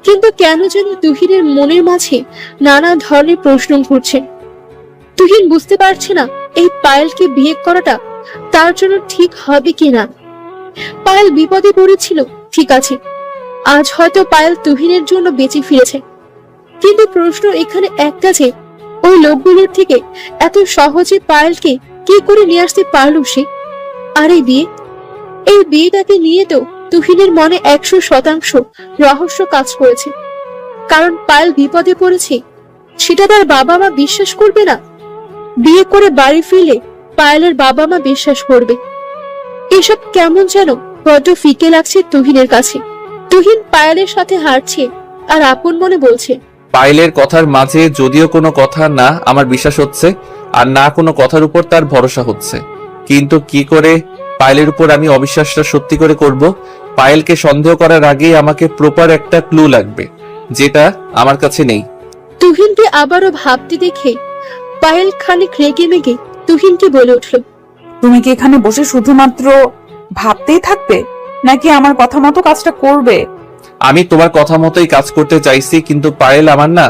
Speaker 4: কিন্তু কেন যেন তুহিনের মনের মাঝে নানা ধরনের প্রশ্ন ঘুরছে। তুহিন বুঝতে পারছে না এই পায়েলকে বিয়ে করাটা তার জন্য ঠিক হবে কিনা। পায়েল বিপদে পড়েছিল, ঠিক আছে, আজ হয়তো পায়েল তুহিনের জন্য বেঁচে ফিরেছে, কিন্তু প্রশ্ন এখানে একটা যে ওই লোকগুলোর থেকে এত সহজে পায়েলকে কি করে নিয়ে আসতে পারলো সে? আর এই বিয়েটাকে নিয়ে তো তুহিনের মনে 100% রহস্য কাজ করেছে। কারণ পায়েল বিপদে পড়েছে সেটা তার বাবা মা বিশ্বাস করবে না। বিয়ে করে বাড়ি ফিরলে পায়েলের বাবা মা বিশ্বাস করবে। এসব কেমন যেন বড্ড ফিকে লাগছে তুহিনের কাছে। তুহিন পায়েলের সাথে হাঁটছে আর আপন মনে বলছে,
Speaker 2: পায়েলের কথার মাঝে যদিও কোনো কথা না আমার বিশ্বাস হচ্ছে, আর না কোনো কথার উপর তার ভরসা হচ্ছে, কিন্তু কি করে পায়েলের উপর আমি অবিশ্বাসটা সত্যি করে করব? পায়েলকে সন্দেহ করার আগেই আমাকে প্রপার একটা ক্লু লাগবে, যেটা আমার কাছে নেই।
Speaker 4: তুহিনকে আবারও ভাবতে দেখে পায়েল খানিক রেগে মেগে তুহিনকে বলে উঠল,
Speaker 3: তুমি কি এখানে বসে শুধুমাত্র ভাবতেই থাকবে, নাকি আমার কথা মতো কাজটা করবে?
Speaker 2: আমি তোমার কথা মতোই কাজ করতে চাইছি, কিন্তু পায়েল, আমার না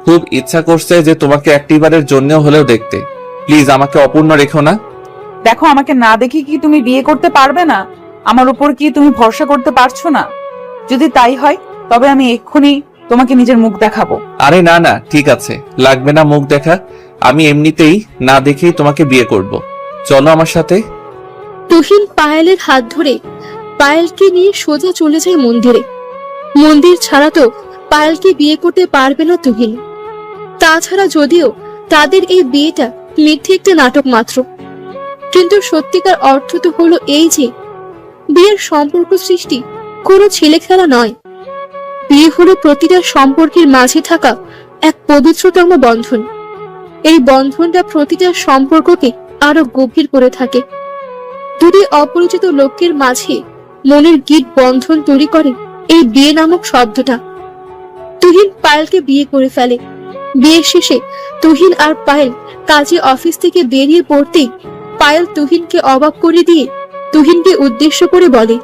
Speaker 2: খুব ইচ্ছা করছে যে তোমাকে একটিবারের জন্য হলেও দেখতে। প্লিজ আমাকে অপূর্ণ রেখো না।
Speaker 3: দেখো, আমাকে না দেখে কি তুমি বিয়ে করতে পারবে না? আমার উপর কি তুমি ভরসা করতে পারছো না? যদি তাই হয় তবে আমি এক্ষুনি তোমাকে নিজের মুখ দেখাবো।
Speaker 2: আরে না না, ঠিক আছে, লাগবে না মুখ দেখা, আমি এমনিতেই না দেখেই তোমাকে বিয়ে করব। চলো আমার সাথে।
Speaker 4: তুহিন পায়েলের হাত ধরে পায়েলকে নিয়ে সোজা চলে যায় মন্দিরে। মন্দির ছাড়া তো পায়েলকে বিয়ে করতে পারবে না তুহিন। তাছাড়া যদিও তাদের এই বিয়েটা মিথ্যে একটা নাটক মাত্র, কিন্তু সত্যিকার অর্থ তো হলো এই যে বিয়ের সম্পর্ক সৃষ্টি কোনো ছেলে খেলা নয়। বিয়ে হলো প্রতিটা সম্পর্কের মাঝে থাকা এক পবিত্রতম বন্ধন। এই বন্ধনটা প্রতিটা সম্পর্ককে আরো গভীর করে থাকে। দুটি অপরিচিত লোকের মাঝে মনের গীত বন্ধন তৈরি করে এই বিয়ে নামক শব্দটা। তুহিন পায়েলকে বিয়ে করে ফেলে। বিয়ে শেষে তুহিন আর পায়েল কাজে অফিস থেকে বেরিয়ে পড়তেই পায়েল তুহিনকে অবাক করে দিয়ে তুহিনকে উদ্দেশ্য করে বলে,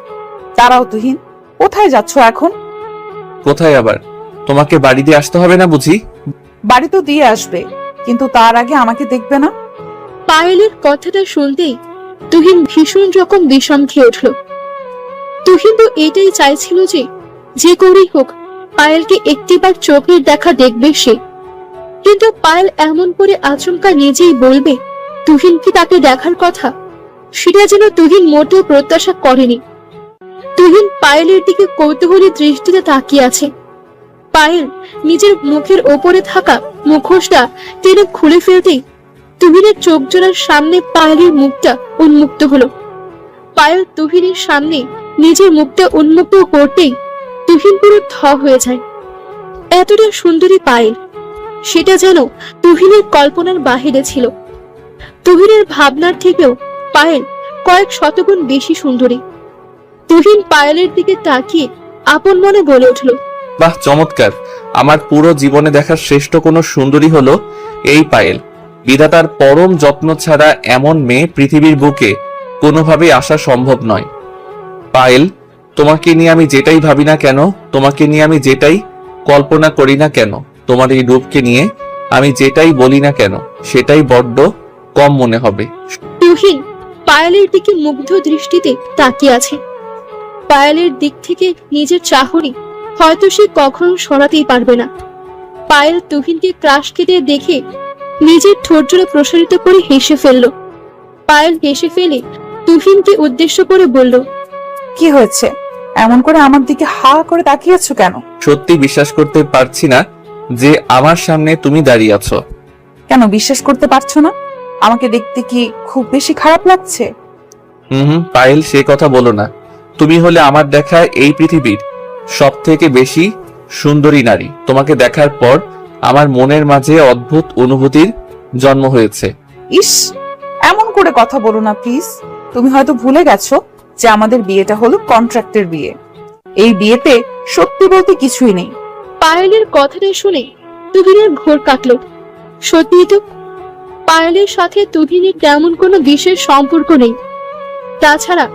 Speaker 3: দাঁড়াও তুহিন, কোথায় যাচ্ছ এখন?
Speaker 2: কোথায় আবার? তোমাকে বাড়ি দিয়ে আসতে হবে না বুঝি?
Speaker 3: বাড়ি তো দিয়ে আসবে, কিন্তু তার আগে আমাকে দেখবে না?
Speaker 4: পায়েলের কথাটা শুনতেই তুহিন ভীষণ রকম বিষম খেয়ে উঠল। তুহিন তো এটাই চাইছিল যে যে করেই হোক পায়েলকে একটিবার চোখের দেখা দেখবে সে, কিন্তু পায়েল এমন করে আচমকা নিজেই বলবে তুহিন কি তাকে দেখার কথা, সেটা যেন তুহিন মোটেও প্রত্যাশা করেনি। তুহিন পায়েলের দিকে কৌতূহলী দৃষ্টিতে তাকিয়ে আছে। পায়েল নিজের মুখের ওপরে থাকা মুখোশটা টেনে খুলে ফেলতেই তুহিনের চোখ জোড়ার সামনে পায়েলের মুখটা উন্মুক্ত হলো। পায়েল তুহিনের সামনে নিজের মুখটা উন্মুক্ত করতেই তুহিন পুরো থ হয়ে যায়। এতটা সুন্দরী পায়েল, সেটা যেন তুহিনের কল্পনার বাহিরে ছিল। তুহিনের ভাবনার থেকেও পায়েল কয়েক শতগুণ বেশি সুন্দরী। তুহিন পায়েলের দিকে তাকিয়ে আপন মনে বলে উঠল,
Speaker 2: বাহ, চমৎকার। আমার পুরো জীবনে দেখা শ্রেষ্ঠ কোনো সুন্দরী হলো এই পায়েল। বিধাতার পরম যত্ন ছাড়া এমন মেয়ে পৃথিবীর বুকে কোনোভাবেই আসা সম্ভব নয়। পায়েল, তোমাকে নিয়ে আমি যেটাই ভাবি না কেন, তোমাকে নিয়ে আমি যেটাই কল্পনা করি না কেন, তোমার এই রূপকে নিয়ে আমি যেটাই বলি না কেন, সেটাই বড্ড কম মনে হবে।
Speaker 4: তুহিন পায়েলের দিকে মুগ্ধ দৃষ্টিতে তাকিয়ে আছে। পায়েলের দিক থেকে নিজের চাহনি হয়তো সে কখনো সরাতেই পারবে না। পায়েল তুহিনকে ক্রাশ খেতে দেখে নিজের ঠোঁট জোড়া প্রসারিত করে হেসে ফেলল। পায়েল হেসে ফেলে তুহিনকে উদ্দেশ্য করে বলল,
Speaker 3: কি হয়েছে? এমন করে আমার দিকে হা করে তাকিয়েছো কেন?
Speaker 2: সত্যি বিশ্বাস করতে পারছি না যে আমার সামনে তুমি দাঁড়িয়ে আছো।
Speaker 3: কেন বিশ্বাস করতে পারছো না? আমাকে দেখতে কি খুব বেশি খারাপ লাগছে?
Speaker 2: পায়েল, সে কথা বলো না। তুমি হলে আমার দেখা এই পৃথিবীর সব থেকে বেশি সুন্দরী নারী। তোমাকে দেখার পর আমার মনের মাঝে অদ্ভুত অনুভূতির জন্ম হয়েছে।
Speaker 3: ইস, এমন করে কথা বলো না প্লিজ। তুমি হয়তো ভুলে গেছো যে আমাদের বিয়েটা হলো কন্ট্রাক্টের বিয়ে। এই বিয়েতে সত্যি বলতে কিছুই নেই।
Speaker 4: পায়েলের কথাটা শুনে তুহিনের ঘোর কাটল। সত্যি তো পায়েলের সাথে তুহিনের তেমন কোনো বিশেষ সম্পর্ক নেই। তাছাড়া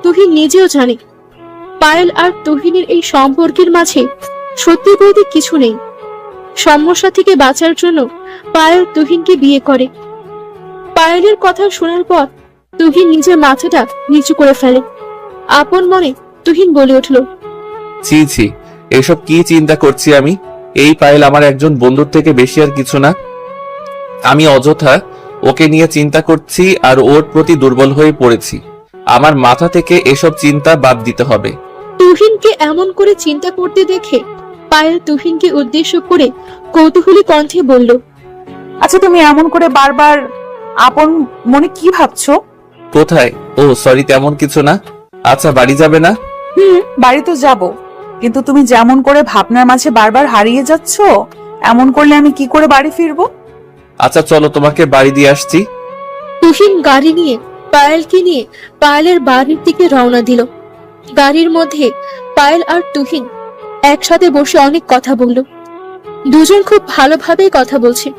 Speaker 4: তুহিন নিজেও জানে পায়েল আর তুহিনের এই সম্পর্কের মাঝে সত্যি বলতে কিছু নেই। সমস্যা থেকে বাঁচার জন্য পায়েল তুহিনকে বিয়ে করে। পায়েলের কথা শোনার পর তুহিন নিজের মাথাটা নিচু করে ফেলে। আপন মনে তুহিন বলে উঠল,
Speaker 2: ছি ছি, এসব কি চিন্তা করছি আমি? এই পায়েল আমার একজন বন্ধুর থেকে বেশি আর কিছু না। আমি অযথা ওকে নিয়ে চিন্তা করছি আর ওর প্রতি দুর্বল হয়ে পড়েছি। আমার মাথা থেকে এসব চিন্তা বাদ দিতে হবে।
Speaker 4: তুহিনকে এমন করে চিন্তা করতে দেখে পায়েল তুহিনকে উদ্দেশ্য করে কৌতূহলী কণ্ঠে বলল,
Speaker 3: আচ্ছা, তুমি এমন করে বারবার আপন মনে কি ভাবছো?
Speaker 2: কোথায়? ও সরি, তেমন কিছু না। আচ্ছা, বাড়ি যাবে না?
Speaker 3: বাড়ি তো যাব, কিন্তু তুমি যেমন করে ভাবনার মাঝে বারবার হারিয়ে যাচ্ছ, এমন করলে আমি কি করে বাড়ি ফিরবো?
Speaker 2: আচ্ছা চলো, তোমাকে বাড়ি দিয়ে আসছি।
Speaker 4: তুহিন গাড়ি নিয়ে পায়েলকে নিয়ে পায়েলের বাড়ির দিকে রওনা দিল। গাড়ির মধ্যে পায়েল আর তুহিন একসাথে বসে অনেক কথা বলল। দুজন খুব ভালোভাবেই কথা বলছে।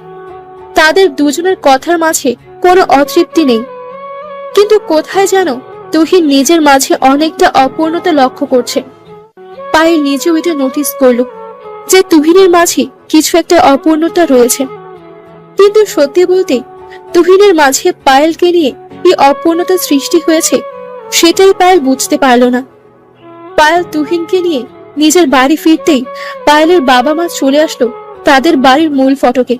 Speaker 4: তাদের দুজনের কথার মাঝে কোনো অতৃপ্তি নেই, কিন্তু কোথায় যেন তুহিন নিজের মাঝে অনেকটা অপূর্ণতা লক্ষ্য করছে। পায়েল নিজেও এটা নোটিস করলো যে তুহিনের মাঝে কিছু একটা অপূর্ণতা রয়েছে, কিন্তু সত্যি বলতে তুহিনের মাঝে পায়েলকে নিয়ে কি অপূর্ণতা সৃষ্টি হয়েছে সেটাই পায়েল বুঝতে পারল না। পায়েল তুহিনকে নিয়ে নিজের বাড়ি ফিরতেই পায়েলের বাবা মা চলে আসলো তাদের বাড়ির মূল ফটকে।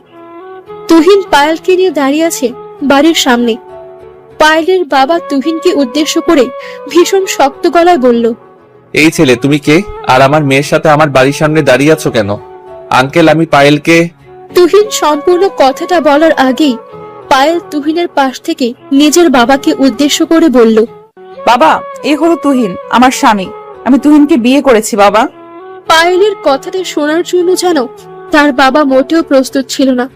Speaker 4: তুহিন পায়েলকে নিয়ে দাঁড়িয়ে আছে বাড়ির সামনে। পায়েলের বাবা তুহিনকে উদ্দেশ্য করে ভীষণ শক্ত গলায় বলল,
Speaker 2: এই ছেলে, তুমি কে? আর আমার মেয়ের সাথে আমার বাড়ির সামনে দাঁড়িয়ে আছো কেন? আঙ্কেল, আমি পায়েলকে।
Speaker 4: তুহিন সম্পূর্ণ কথাটা বলার আগেই পায়েল তুহিনের পাশ থেকে নিজের বাবাকে উদ্দেশ্য করে বলল,
Speaker 3: বাবা, এই হলো তুহিন, আমার স্বামী। আমি তুহিনকে বিয়ে করেছি বাবা।
Speaker 4: পায়েলের কথাটা শোনার জন্য যেন তার বাবা মোটেও প্রস্তুত ছিল না।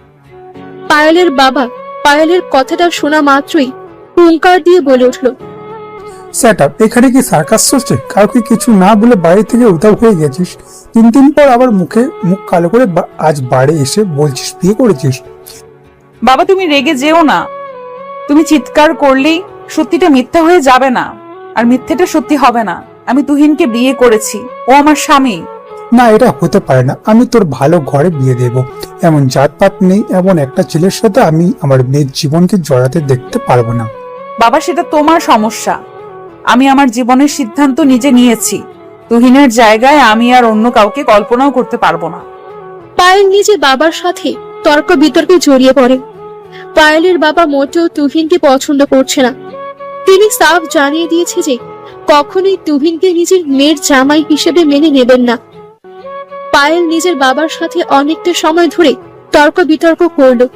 Speaker 4: পায়েলের বাবা পায়েলের কথাটা শোনা মাত্রই হুঙ্কার দিয়ে বলে উঠল,
Speaker 6: সেট আপ, এখানে কি সার্কাস চলছে? কাউকে কিছু না বলে বাড়ি থেকে উধাও হয়ে গেছিস, 3 দিন পর আবার মুখ কালো করে আজ বাড়ি এসে বলছিস বিয়ে করেছিস?
Speaker 3: বাবা, তুমি রেগে যেও না। তুমি চিৎকার করলেই সত্যিটা মিথ্যা হয়ে যাবে না, আর মিথ্যেটা সত্যি হবে না। আমি তুহিনকে বিয়ে করেছি, ও আমার স্বামী।
Speaker 6: না, এটা হতে পারে না। আমি তোর ভালো ঘরে বিয়ে দেব, এমন জাতপাত নেই। এমন একটা ছেলের সাথে আমি আমার মেয়ের জীবনকে জড়াতে দেখতে পারবো না।
Speaker 3: বাবা, সেটা তোমার সমস্যা। আমি আমার জীবনের সিদ্ধান্ত নিজে নিয়েছি। তুহিনের জায়গায় আমি আর অন্য কাউকে কল্পনাও করতে পারবো না।
Speaker 4: পায়েল নিজে বাবার সাথে তর্ক বিতর্কে জড়িয়ে পড়ে। পায়েলের বাবা মোটেও তুহিনকে পছন্দ করছে না। তিনি সাফ জানিয়ে দিয়েছে যে কখনোই তুহিনকে নিজের মেয়ের জামাই হিসেবে মেনে নেবেন না। পায়েল নিজের বাবার সাথে অনেকটা সময় ধরে তর্ক বিতর্ক করলো।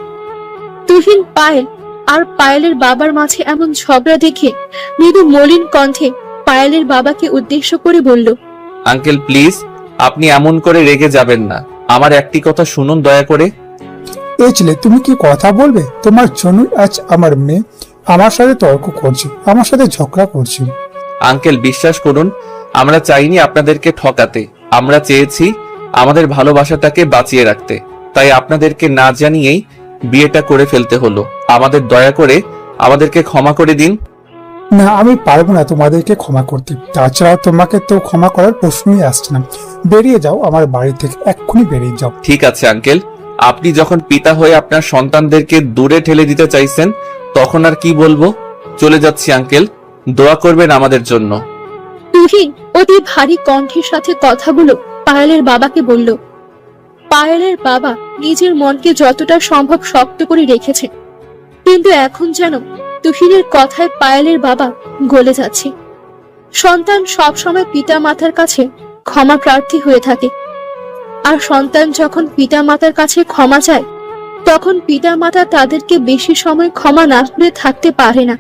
Speaker 4: তুহিন, পায়েল আর পায়েলের বাবার মাঝে এমন ঝগড়া দেখে মৃদু মলিন কণ্ঠে পায়েলের বাবাকে উদ্দেশ্য করে বলল,
Speaker 2: আঙ্কেল প্লিজ, আপনি এমন করে রেগে যাবেন না। আমার একটি কথা শুনুন দয়া করে।
Speaker 6: এই ছেলে, তুমি কি কথা বলবে? তোমার জন্যই আজ আমার মেয়ে আমার সাথে তর্ক করছে, আমার সাথে ঝগড়া করছে।
Speaker 2: আঙ্কেল বিশ্বাস করুন, আমরা চাইনি আপনাদেরকে ঠকাতে। আমরা চেয়েছি আমাদের ভালোবাসাটাকে বাঁচিয়ে রাখতে, তাই আপনাদেরকে না জানিয়েই বিয়েটা করে ফেলতে হলো। আমাদের দয়া করে আমাদেরকে ক্ষমা করে দিন।
Speaker 6: না, আমি পারবো না তোমাদেরকে ক্ষমা করতে। তাছাড়া তোমাকে তো ক্ষমা করার প্রশ্নই আসছে না। বেরিয়ে যাও আমার বাড়ি থেকে, এক্ষুনি বেরিয়ে যাও।
Speaker 2: ঠিক আছে আঙ্কেল, আপনি যখন পিতা হয়ে আপনার সন্তানদেরকে দূরে ঠেলে দিতে চাইছেন, তখন আর কি বলবো। চলে যাচ্ছি আঙ্কেল, দোয়া করবেন আমাদের জন্য।
Speaker 4: তুহিন অতি ভারী কণ্ঠের সাথে কথাগুলো পায়েলের বাবাকে বলল। পায়েলের বাবা নিজের মনকে যতটা সম্ভব শক্ত করে রেখেছে, কিন্তু এখন যেন তুহিনের কথায় পায়েলের বাবা গলে যাচ্ছে। সন্তান সবসময় পিতা মাতার কাছে ক্ষমা প্রার্থী হয়ে থাকে, আর সন্তান যখন পিতা মাতার কাছে ক্ষমা চায়, তখন পিতা মাতা তাদেরকে বেশি সময় ক্ষমা না করে থাকতে পারে না।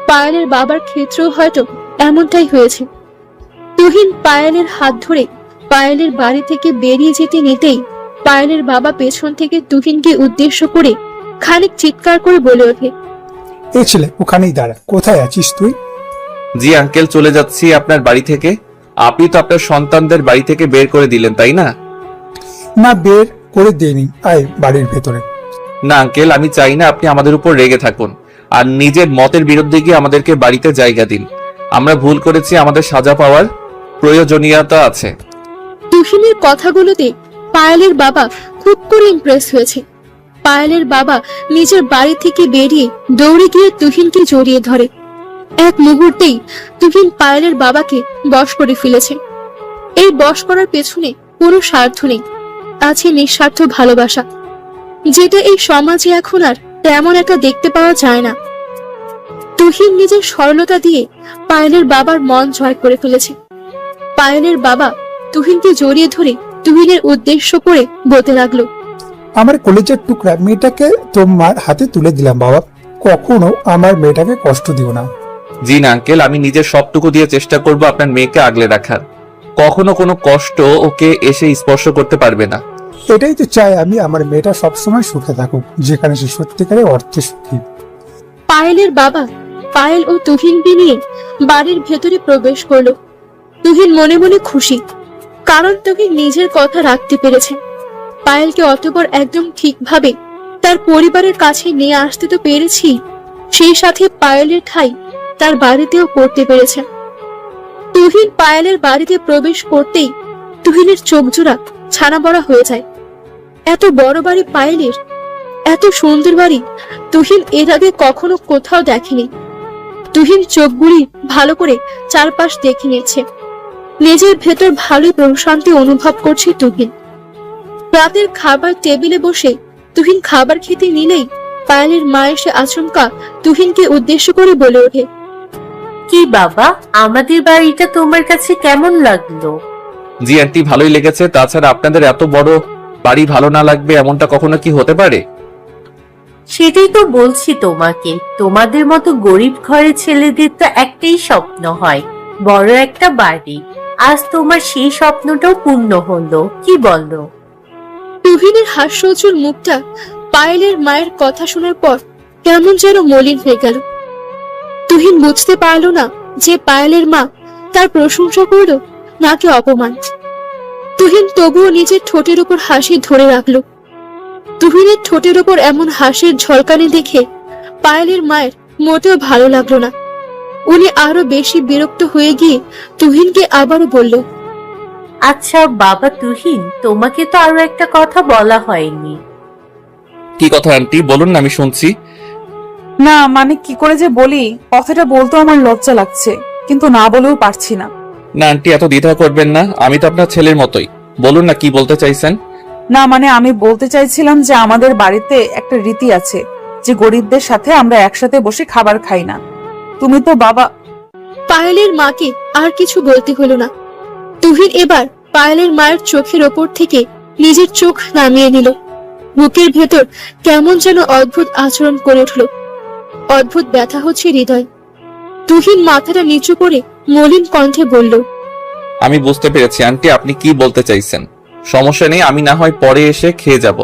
Speaker 4: পায়েলের বাবার ক্ষেত্রেও হয়তো এমনটাই হয়েছে। তুহিন পায়েলের হাত ধরে পায়েলের বাড়ি থেকে বেরিয়ে যেতে নিতেই পায়েলের বাবা পেছন থেকে তুহিনকে উদ্দেশ্য করে খানিক চিৎকার করে বলে ওঠে,
Speaker 6: এই ছেলে, ওখানেই দাঁড়া। কোথায় আছিস তুই?
Speaker 2: জি আঙ্কেল, চলে যাচ্ছি আপনার বাড়ি থেকে। আপনি তো আপনার সন্তানদের বাড়ি থেকে বের করে দিলেন, তাই না?
Speaker 6: না, বের করে দেয়নি। আয় বাড়ির ভেতরে।
Speaker 2: না আঙ্কেল, আমি চাই না আপনি আমাদের উপর রেগে থাকুন আর নিজের মতের বিরুদ্ধে গিয়ে আমাদেরকে বাড়িতে জায়গা দিন। আমরা ভুল করেছি, আমাদের সাজা পাওয়ার প্রয়োজনীয়তা আছে।
Speaker 4: তুহিনের কথাগুলোতে পায়েলের বাবা খুব করে ইমপ্রেস হয়েছে। পায়েলের বাবা নিজের বাড়ি থেকে বেরিয়ে দৌড়ে গিয়ে তুহিনকে জড়িয়ে ধরে। এক মুহূর্তেই তুহিন পায়েলের বাবাকে বশ করে ফেলেছে। এই বশ করার পেছনে কোনো স্বার্থ নেই, আছে নিঃস্বার্থ ভালোবাসা, যেটা এই সমাজে এখন আর তেমন একটা দেখতে পাওয়া যায় না। তুহিন নিজের সরলতা দিয়ে পায়েলের বাবার মন জয় করে ফেলেছে। পায়েলের বাবা তুহিনকে জড়িয়ে ধরে তুহিনের উদ্দেশ্য করে বলতে লাগলো,
Speaker 6: আমার কলেজের টুকরা মেয়েটাকে তোমার হাতে তুলে দিলাম বাবা। কখনো আমার মেয়েটাকে কষ্ট দিও না।
Speaker 2: জি না আঙ্কেল, আমি নিজের সবটুকু দিয়ে চেষ্টা করব আপনার মেয়েকে আগলে রাখার। কখনো কোনো কষ্ট ওকে এসে স্পর্শ করতে পারবে না।
Speaker 6: এটাই তো চাই আমি, আমার মেয়েটা সবসময় সুখে থাকুক, যেখানে সে সত্যিকারের অর্থে সুখী।
Speaker 4: পায়েলের বাবা পায়েল ও তুহিনকে নিয়ে বাড়ির ভেতরে প্রবেশ করলো। তুহিন মনে মনে খুশি, কারণ তুহিন নিজের কথা রাখতে পেরেছে। পায়েলকে অতঃপর একদম ঠিকভাবে তার পরিবারের কাছে নিয়ে আসতে তো পেরেছি, সেই সাথে পায়েলের ঠাঁই তার বাড়িতেও করতে পেরেছে। তুহিন পায়েলের বাড়িতে প্রবেশ করতেই তুহিনের চোখ জোড়া ছানা বড়া হয়ে যায়। এত বড় বাড়ি পায়েলের, এত সুন্দর বাড়ি তুহিন এর আগে কখনো কোথাও দেখেনি। তুহিন চোখগুলি ভালো করে চারপাশ দেখে নিয়েছে। নিজের ভেতর ভালোই প্রশান্তি অনুভব করছে তুহিন। রাতের খাবার টেবিলে বসে তুহিন খাবার খেতে নিলেই পায়েলের মা এসে আচমকা তুহিনকে উদ্দেশ্য করে বলে ওঠে,
Speaker 7: কি বাবা, আমাদের বাড়িটা তোমার কাছে কেমন লাগলো?
Speaker 2: জি আন্টি, ভালোই লেগেছে। তাছাড়া আপনাদের এত বড় বাড়ি ভালো না লাগবে এমনটা কখনো কি হতে পারে?
Speaker 7: সেটাই তো বলছি তোমাকে, তোমাদের মতো গরিব ঘরের ছেলেদের তো একটাই স্বপ্ন হয়, বড় একটা বাড়ি। আজ তোমার সেই স্বপ্নটাও পূর্ণ হলো, কি বলো?
Speaker 4: তুহিনের হাস্যোজ্জ্বল মুখটা পায়েলের মায়ের কথা শোনার পর কেমন যেন মলিন হয়ে গেল। তুহিন বুঝতে পারলো না যে পায়েলের মা তার প্রশংসা করলো নাকি অপমান। তুহিন তবুও নিজের ঠোঁটের উপর হাসি ধরে রাখলো। তুহিনের ঠোঁটের উপর এমন হাসির ঝলকানি দেখে পায়েলের মায়ের মোটেও ভালো লাগলো না। উনি আরো বেশি বিরক্ত হয়ে গিয়ে তুহিনকে আবারও বলল,
Speaker 7: আচ্ছা বাবা তুহিন, তোমাকে তো আরো একটা কথা বলা হয়নি।
Speaker 2: কি কথা আন্টি, বলুন না, আমি শুনছি।
Speaker 3: না মানে কি করে যে বলি, কথাটা বলতেও আমার লজ্জা লাগছে, কিন্তু না বলেও পারছি না।
Speaker 2: না আন্টি, এত দ্বিধা করবেন না, আমি তো আপনার ছেলের মতোই। বলুন না কি বলতে চাইছেন।
Speaker 3: না মানে আমি বলতে চাইছিলাম যে আমাদের বাড়িতে একটা রীতি আছে যে গরিবদের সাথে আমরা একসাথে বসে খাবার খাই না। তুমি তো বাবা।
Speaker 4: পায়েলের মাকে আর কিছু বলতে হলো না। তুহিন এবার পায়েলের মায়ের চোখের ওপর থেকে নিজের চোখ নামিয়ে নিল। বুকের ভেতর কেমন যেন অদ্ভুত আচরণ করে উঠল। অদ্ভুত ব্যথা হচ্ছে হৃদয়। তুহিন মাথাটা নিচু করে মলিন কণ্ঠে বলল,
Speaker 2: আমি বুঝতে পেরেছি আন্টি, আপনি কি বলতে চাইছেন। সমস্যা নেই, আমি না হয় পরে এসে খেয়ে যাব।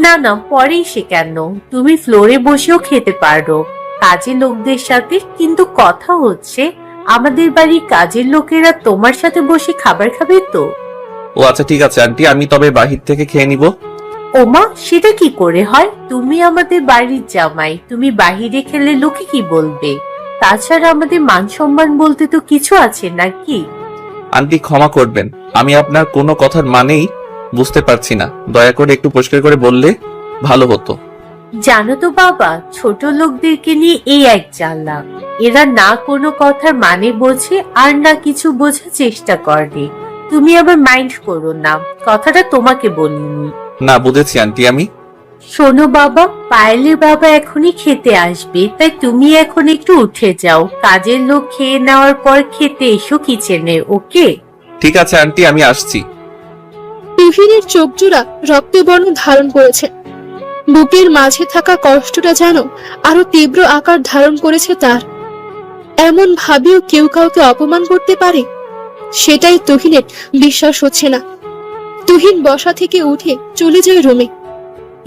Speaker 7: না না, পরেই সে কেন, তুমি ফ্লোরে বসেও খেতে পারো কাজের লোকদের সাথে। কিন্তু কথা হচ্ছে, আমাদের বাড়ির কাজের লোকেরা তোমার সাথে বসে খাবার খাবে তো?
Speaker 2: ও আচ্ছা, ঠিক আছে আন্টি, আমি তবে বাহির থেকে খেয়ে নিব।
Speaker 7: ওমা, সেটা কি করে হয়? তুমি আমাদের বাড়ির জামাই, তুমি বাহিরে খেলে লোকে কি বলবে? তাছাড়া আমাদের মান সম্মান বলতে তো কিছু আছে নাকি?
Speaker 2: আন্টি ক্ষমা করবেন, আমি আপনার কোনো কথার মানেই বুঝতে পারছি না। দয়া করে একটু পরিষ্কার করে বললে ভালো হতো।
Speaker 7: জানো তো বাবা, ছোট লোকদেরকে নিয়ে এই এক জ্বালা। এরা না কোনো কথার মানে বোঝে আর না কিছু বোঝার চেষ্টা করে। তুমি আবার মাইন্ড করো না, কথাটা তোমাকে বলিনি।
Speaker 2: না, বুঝেছি আন্টি আমি।
Speaker 7: শোনো বাবা, পায়েলের বাবা এখনই খেতে আসবে, তাই তুমি এখন একটু উঠে যাও। কাজের লোক খেয়ে নেওয়ার পর খেতে এসো কিচেনে, ওকে?
Speaker 2: ঠিক আছে আন্টি, আমি আসছি।
Speaker 4: তুহিনের চোখ জোড়া রক্তবর্ণ ধারণ করেছে। বুকের মাঝে থাকা কষ্টটা যেন আরো তীব্র আকার ধারণ করেছে তার। এমন ভাবেও কেউ কাউকে অপমান করতে পারে, সেটাই তুহিনের বিশ্বাস হচ্ছে না। তুহিন বসা থেকে উঠে চলে যায় রুমে।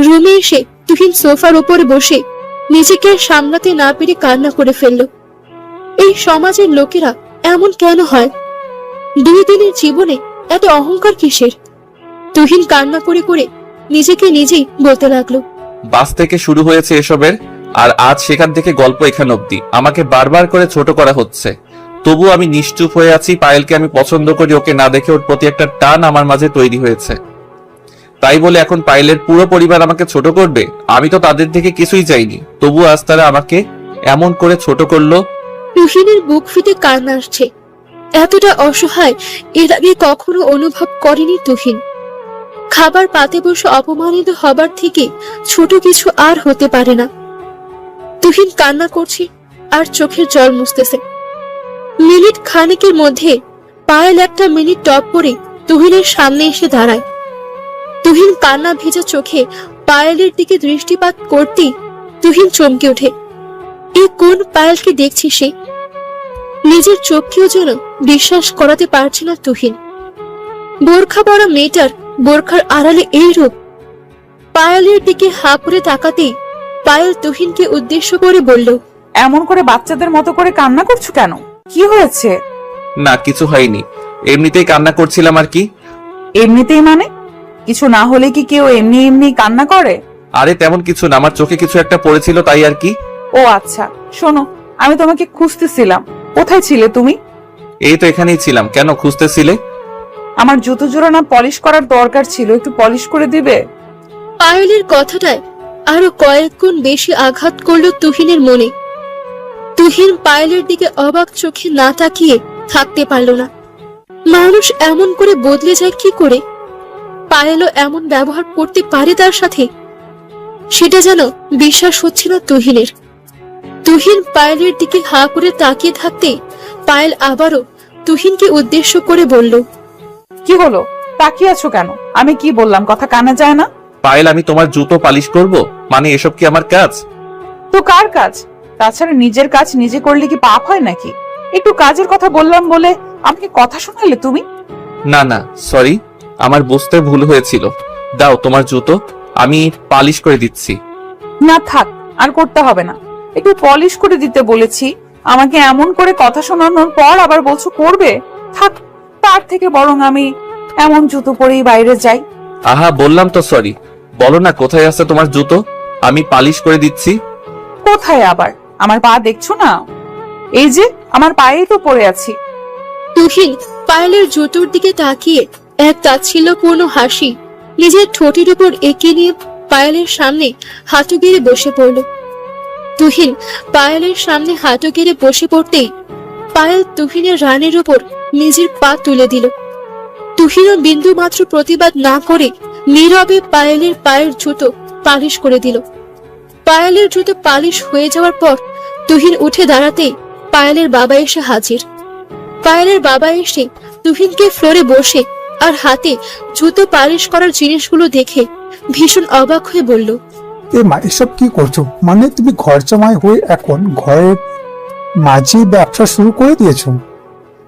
Speaker 4: রুমে এসে তুহিন সোফার উপরে বসে নিজেকে সামলাতে না পেরে কান্না করে ফেলল। এই সমাজের লোকেরা এমন কেন হয়? 2 দিনের জীবনে এত অহংকার কিসের? তুহিন কান্না করে করে নিজেকে নিজেই বলতে লাগলো,
Speaker 2: বাস থেকে শুরু হয়েছে এসবের, আর আজ সেখান থেকে গল্প এখানে অব্দি। আমাকে বারবার করে ছোট করা হচ্ছে, তবু আমি নিশ্চুপ হয়ে আছি। পায়েলকে আমি পছন্দ করি, ওকে না দেখে ওর প্রতি একটা টান আমার মাঝে তৈরি হয়েছে। তাই বলে এখন পায়েলের পুরো পরিবার আমাকে ছোট করবে? আমি তো তাদের থেকে কিছুই চাইনি, তবু আজ তারা আমাকে এমন করে ছোট করলো।
Speaker 4: তুহিনের বুক ফিটে কান্না আসছে। এতটা অসহায় এর আগে কখনো অনুভব করেনি তুহিন। খাবার পাতে বসে অপমানিত হবার থেকে ছোট কিছু আর হতে পারে না। তুহিন কান্না করছে আর চোখের জল মুছতেছে। মিনিট খানেকের মধ্যে পায়েল একটা মিনিট টপ পরে তুহিনের সামনে এসে দাঁড়ায়। তুহিন কান্না ভেজা চোখে পায়েলের দিকে দৃষ্টিপাত করতেই তুহিন চমকে ওঠে। এ কোন পায়েলকে দেখছে সে? নিজের চোখকেও যেন বিশ্বাস করাতে পারছে না তুহিন। বোরখা পরা মেয়েটার বোরখার আড়ালে এই রূপ। পায়েলের দিকে হা করে তাকাতেই পায়েল তুহিনকে উদ্দেশ্য করে বলল,
Speaker 3: এমন করে বাচ্চাদের মতো করে কান্না করছো কেন? কি হয়েছে?
Speaker 2: না, কিছু হয়নি, এমনিতেই কান্না করছিলাম আর কি।
Speaker 3: এমনিতেই মানে? কিছু না হলে কি কেউ এমনি এমনি কান্না করে?
Speaker 2: আরে তেমন কিছু না, আমার চোখে কিছু একটা পড়েছিল তাই আর কি।
Speaker 3: ও আচ্ছা, শোনো, আমি তোমাকে খুঁজতেছিলাম। কোথায় ছিলে তুমি?
Speaker 2: এই তো এখানেই ছিলাম। কেন খুঁজতেছিলে?
Speaker 3: আমার জুতো জোড়া না পলিশ করার দরকার ছিল, একটু পলিশ করে দিবে?
Speaker 4: পায়েলের কথাটায় আরো কয়েক গুণ বেশি আঘাত করলো তুহিনের মনে। তুহিন পায়েলের দিকে অবাক চোখে না তাকিয়ে থাকতে পারল না। মানুষ এমন করে বদলে যায় কি করে? পায়েলও এমন ব্যবহার করতে পারে তার সাথে? সেটা যেন বিশ্বাস হচ্ছে না তুহিনের। তুহিন পায়েলের দিকে হা করে তাকিয়ে থাকতে পায়েল আবারও তুহিনকে উদ্দেশ্য করে বলল,
Speaker 3: কি হলো? তাকিয়ে আছো কেন? আমি কি বললাম কথা কানে যায় না?
Speaker 2: পায়েল, আমি তোমার জুতো পালিশ করব? মানে এসব কি আমার কাজ?
Speaker 3: তো কার কাজ? তাছাড়া নিজের কাজ নিজে করলে কি পাপ হয় নাকি? একটু কাজের কথা বললাম বলে আমাকে কথা শোনালে তুমি?
Speaker 2: না না, সরি, আমার বুঝতে ভুল হয়েছিল। দাও তোমার জুতো, আমি পালিশ করে দিচ্ছি।
Speaker 3: না থাক, আর করতে হবে না। একটু পলিশ করে দিতে বলেছি, আমাকে এমন করে কথা শোনানোর পর আবার বলছো করবে? থাক, তার থেকে বরং আমি এমন জুতো পরেই বাইরে যাই।
Speaker 2: আহা, বললাম তো সরি। বলো না কোথায় আছে তোমার জুতো, আমি পালিশ করে দিচ্ছি।
Speaker 3: কোথায় আবার? আমার পা দেখছো না? এই যে আমার পায়েই তো পড়ে আছি।
Speaker 4: তুহিন পায়েলের জুতোর দিকে তাকিয়ে এক তাচ্ছিল্যপূর্ণ হাসি নিজের ঠোঁটের উপর এঁকে নিয়ে পায়েলের সামনে হাঁটু গেড়ে বসে পড়ল। তুহিন পায়েলের সামনে হাঁটু গেড়ে বসে পড়তেই পায়েল তুহিনের রানের উপর নিজের পা তুলে দিল। তুহিনও বিন্দু মাত্র প্রতিবাদ না করে নীরবে পায়েলের পায়ের জুতো পালিশ করে দিল। পায়েলের জুতো পালিশ হয়ে যাওয়ার পর তুহিন উঠে দাঁড়াতেই পায়েলের বাবা এসে হাজির। পায়েলের বাবা এসে তুহিনকে ফ্লোরে বসে আর হাতে জুতো পালিশ করার জিনিসগুলো দেখে ভীষণ অবাক হয়ে বলল,
Speaker 6: এ মা, এসব কি করছো? মানে তুমি ঘর জামাই হয়ে এখন ঘরের মাঝে ব্যবসা শুরু করে দিয়েছো?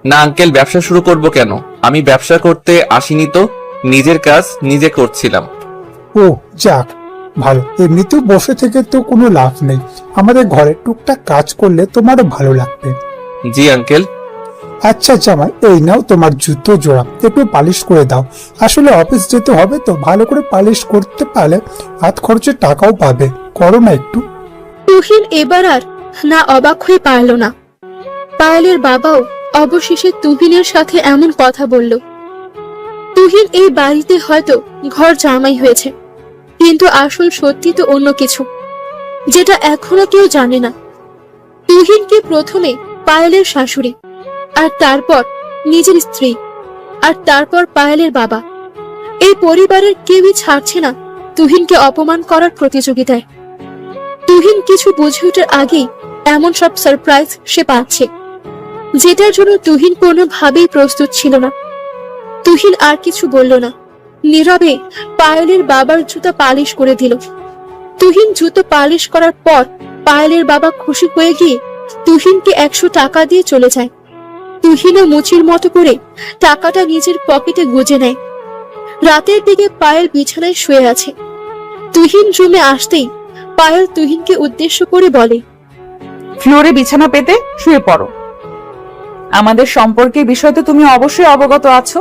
Speaker 2: না আঙ্কেল, ব্যবসা শুরু করব কেন? আমি ব্যবসা করতে আসিনি তো, নিজের কাজ নিজে করছিলাম।
Speaker 6: ও যাক, ভালো। এমনিতেও বসে থেকে তো কোনো লাভ নেই, আমাদের ঘরে টুকটাক কাজ করলে তোমারও ভালো লাগবে।
Speaker 2: জি আঙ্কেল।
Speaker 6: আচ্ছা জামাই, এই নাও তোমার জুতো জোড়া, একটু পালিশ করে দাও। আসলে অফিস যেতে হবে তো, ভালো করে পালিশ করতে পারলে হাত খরচের টাকাও পাবে। করো না একটু।
Speaker 4: তুহিন এবার আর না অবাক হয়ে পারল না। পায়েলের বাবাও অবশেষে তুহিনের সাথে এমন কথা বলল। তুহিন এই বাড়িতে হয়তো ঘর জামাই হয়েছে, কিন্তু আসল সত্যি তো অন্য কিছু, যেটা এখনো কেউ জানে না। তুহিনকে প্রথমে পায়েলের শাশুড়ি, আর তারপর নিজের স্ত্রী, আর তারপর পায়েলের বাবা, এই পরিবারের কেউই ছাড়ছে না তুহিনকে অপমান করার প্রতিযোগিতায়। তুহিন কিছু বুঝে ওঠার আগেই এমন সব সারপ্রাইজ সে পাচ্ছে, যেটার জন্য তুহিন কোনোভাবেই প্রস্তুত ছিল না। তুহিন আর কিছু বলল না, নীরবে পায়েলের বাবার জুতা পালিশ করে দিল। তুহিন জুতো পালিশ করার পর পায়েলের বাবা খুশি হয়ে গিয়ে তুহিনকে 100 টাকা দিয়ে চলে যায়। তুহিনও মুচির মতো করে টাকাটা নিজের পকেটে গুজে নেয়। রাতের দিকে পায়েল বিছানায় শুয়ে আছে। তুহিন রুমে আসতেই পায়েল তুহিনকে উদ্দেশ্য করে বলে,
Speaker 3: ফ্লোরে বিছানা পেতে শুয়ে পড়ো। আমাদের সম্পর্কের বিষয়ে তো তুমি অবশ্যই অবগত আছো।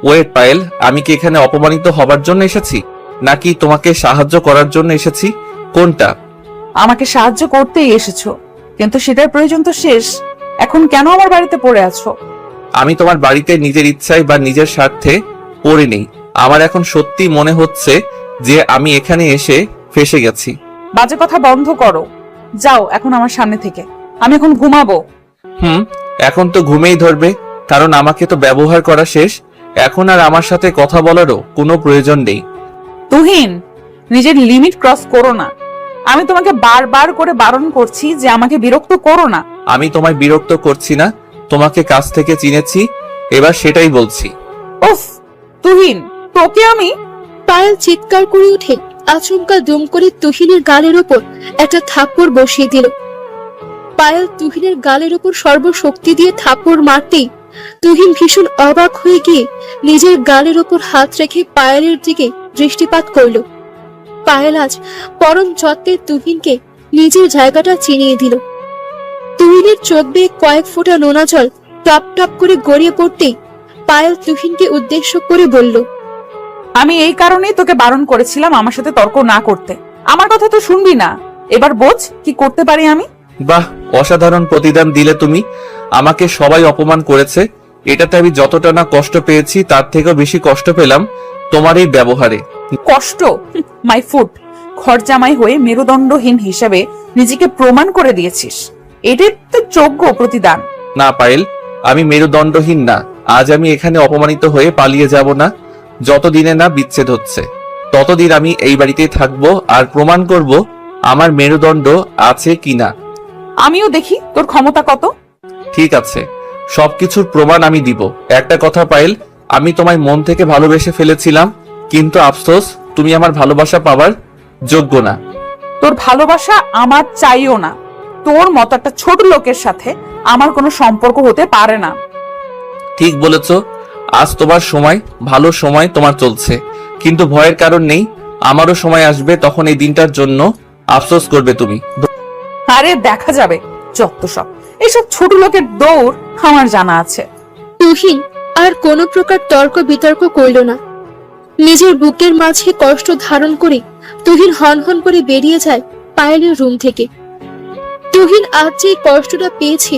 Speaker 2: ওয়েট পায়েল, আমি কি এখানে অপমানিত হবার জন্য এসেছি, নাকি তোমাকে সাহায্য করার জন্য এসেছি? কোনটা?
Speaker 3: আমাকে সাহায্য করতেই এসেছো, কিন্তু সেটার প্রয়োজন তো শেষ। এখন কেন আমার বাড়িতে পড়ে আছো?
Speaker 2: আমি তোমার বাড়িতে নিজের ইচ্ছায় বা নিজের স্বার্থে পড়ে নেই। আমার এখন সত্যি মনে হচ্ছে যে আমি এখানে এসে ফেঁসে গেছি।
Speaker 3: বাজে কথা বন্ধ করো, যাও এখন আমার সামনে থেকে। আমি এখন ঘুমাবো।
Speaker 2: এখন তো ঘুমেই ধরবে, কারণ আমাকে তো ব্যবহার করা শেষ। এখন আর আমার সাথে কথা বলারও কোনো প্রয়োজন নেই।
Speaker 3: তুহিন, নিজের লিমিট ক্রস করো না। আমি তোমাকে বারবার করে বারণ করছি যে আমাকে বিরক্ত করো না।
Speaker 2: আমি তোমায় বিরক্ত করছি না, তোমাকে কাছ থেকে চিনেছি, এবার সেটাই বলছি।
Speaker 3: উফ তুহিন, তোকে আমি।
Speaker 4: পায়েল চিৎকার করে উঠে আচমকা দুম করে তুহিনের গালের ওপর একটা থাপ্পড় বসিয়ে দিল। পায়েল তুহিনের গালের ওপর সর্বশক্তি দিয়ে থাপ্পড় মারতেই তুহিন ভীষণ অবাক হয়ে গিয়ে নিজের গালের ওপর হাত রেখে পায়েলের দিকে দৃষ্টিপাত করল। পায়েল আজ পরম যত্নে তুহিনকে নিজের জায়গাটা চিনিয়ে দিল। তুহিনের চোখ বেয়ে কয়েক ফোঁটা নোনা জল টপ টপ করে গড়িয়ে পড়তেই পায়েল তুহিনকে উদ্দেশ্য করে বলল,
Speaker 3: আমি এই কারণেই তোকে বারণ করেছিলাম আমার সাথে তর্ক না করতে। আমার কথা তো শুনবি না। এবার বোঝ কি করতে পারি আমি।
Speaker 2: বাহ, অসাধারণ প্রতিদান দিলে তুমি। আমাকে সবাই অপমান করেছে, এটাতে আমি যতটা না কষ্ট পেয়েছি তার থেকেও বেশি কষ্ট পেলাম তোমার এই ব্যবহারে।
Speaker 3: কষ্ট? My foot. ঘর জামাই হয়ে মেরুদণ্ডহীন হিসেবে নিজেকে প্রমাণ করে দিয়েছিস, এটাই তো যোগ্য প্রতিদান।
Speaker 2: না পায়েল, আমি মেরুদণ্ডহীন না। আজ আমি এখানে অপমানিত হয়ে পালিয়ে যাব না। যতদিনে না বিচ্ছেদ হচ্ছে ততদিন আমি এই বাড়িতেই থাকবো আর প্রমাণ করব আমার মেরুদণ্ড আছে কিনা।
Speaker 3: আমিও দেখি তোর ক্ষমতা কত।
Speaker 2: ঠিক আছে, সবকিছুর প্রমাণ আমি দিব। একটা কথা পায়েল, আমি তোমায় মন থেকে ভালোবেসে ফেলেছিলাম, কিন্তু আফসোস তুমি আমার ভালোবাসা পাওয়ার যোগ্য না।
Speaker 3: তোর ভালোবাসা আমার চাইও না। তোর মতো একটা ছোট লোকের সাথে আমার কোনো সম্পর্ক হতে পারে না।
Speaker 2: ঠিক বলেছ, আজ তোমার সময়, ভালো সময় তোমার চলছে, কিন্তু ভয়ের কারণ নেই। আমারও সময় আসবে, তখন এই দিনটার জন্য আফসোস করবে তুমি।
Speaker 3: আরে দেখা যাবে, যত সব এসব ছোট লোকের দৌড় আমার জানা আছে।
Speaker 4: তুহিন আর কোনো প্রকার তর্ক বিতর্ক করল না। নিজের বুকের মাঝে কষ্ট ধারণ করে তুহিন হনহন করে বেরিয়ে যায় পায়েলের রুম থেকে। তুহিন আজ যে কষ্টটা পেয়েছে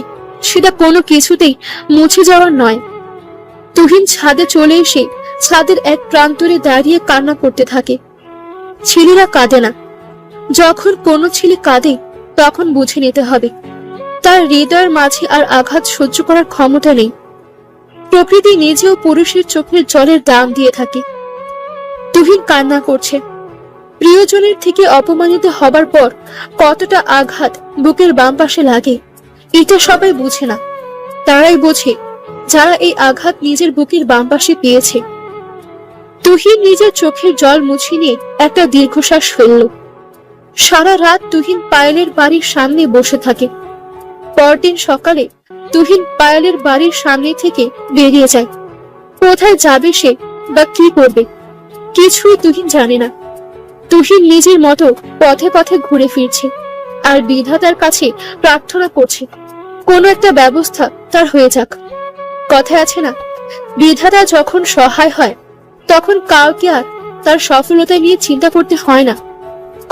Speaker 4: সেটা কোনো কিছুতেই মুছে যাওয়ার নয়। তুহিন ছাদে চলে এসে ছাদের এক প্রান্তরে দাঁড়িয়ে কান্না করতে থাকে। ছেলেরা কাঁদে না, যখন কোনো ছেলে কাঁদে তখন বুঝে নিতে হবে তার হৃদয়ের মাঝে আর আঘাত সহ্য করার ক্ষমতা নেই। প্রকৃতি নিজেও পুরুষের চোখের জলের দাম দিয়ে থাকে। তুহিন কান্না করছে। প্রিয়জনের থেকে অপমানিত হবার পর কতটা আঘাত বুকের বাম পাশে লাগে এটা সবাই বুঝে না। তারাই বোঝে যারা এই আঘাত নিজের বুকের বাম পাশে পেয়েছে। তুহিন নিজের চোখের জল মুছে নিয়ে একটা দীর্ঘশ্বাস ফেলল। সারা রাত তুহিন পায়েলের বাড়ির সামনে বসে থাকে। পরদিন সকালে তুহিন পায়েলের বাড়ির সামনে থেকে বেরিয়ে যায়। কোথায় যাবে সে বা কি করবে কিছুই তুহিন জানে না। তুহিন নিজের মতো পথে পথে ঘুরে ফিরছে আর বিধাতার কাছে প্রার্থনা করছে কোনো একটা ব্যবস্থা তার হয়ে যাক। কথায় আছে না, বিধাতা যখন সহায় হয় তখন কাউকে আর তার সফলতা নিয়ে চিন্তা করতে হয় না।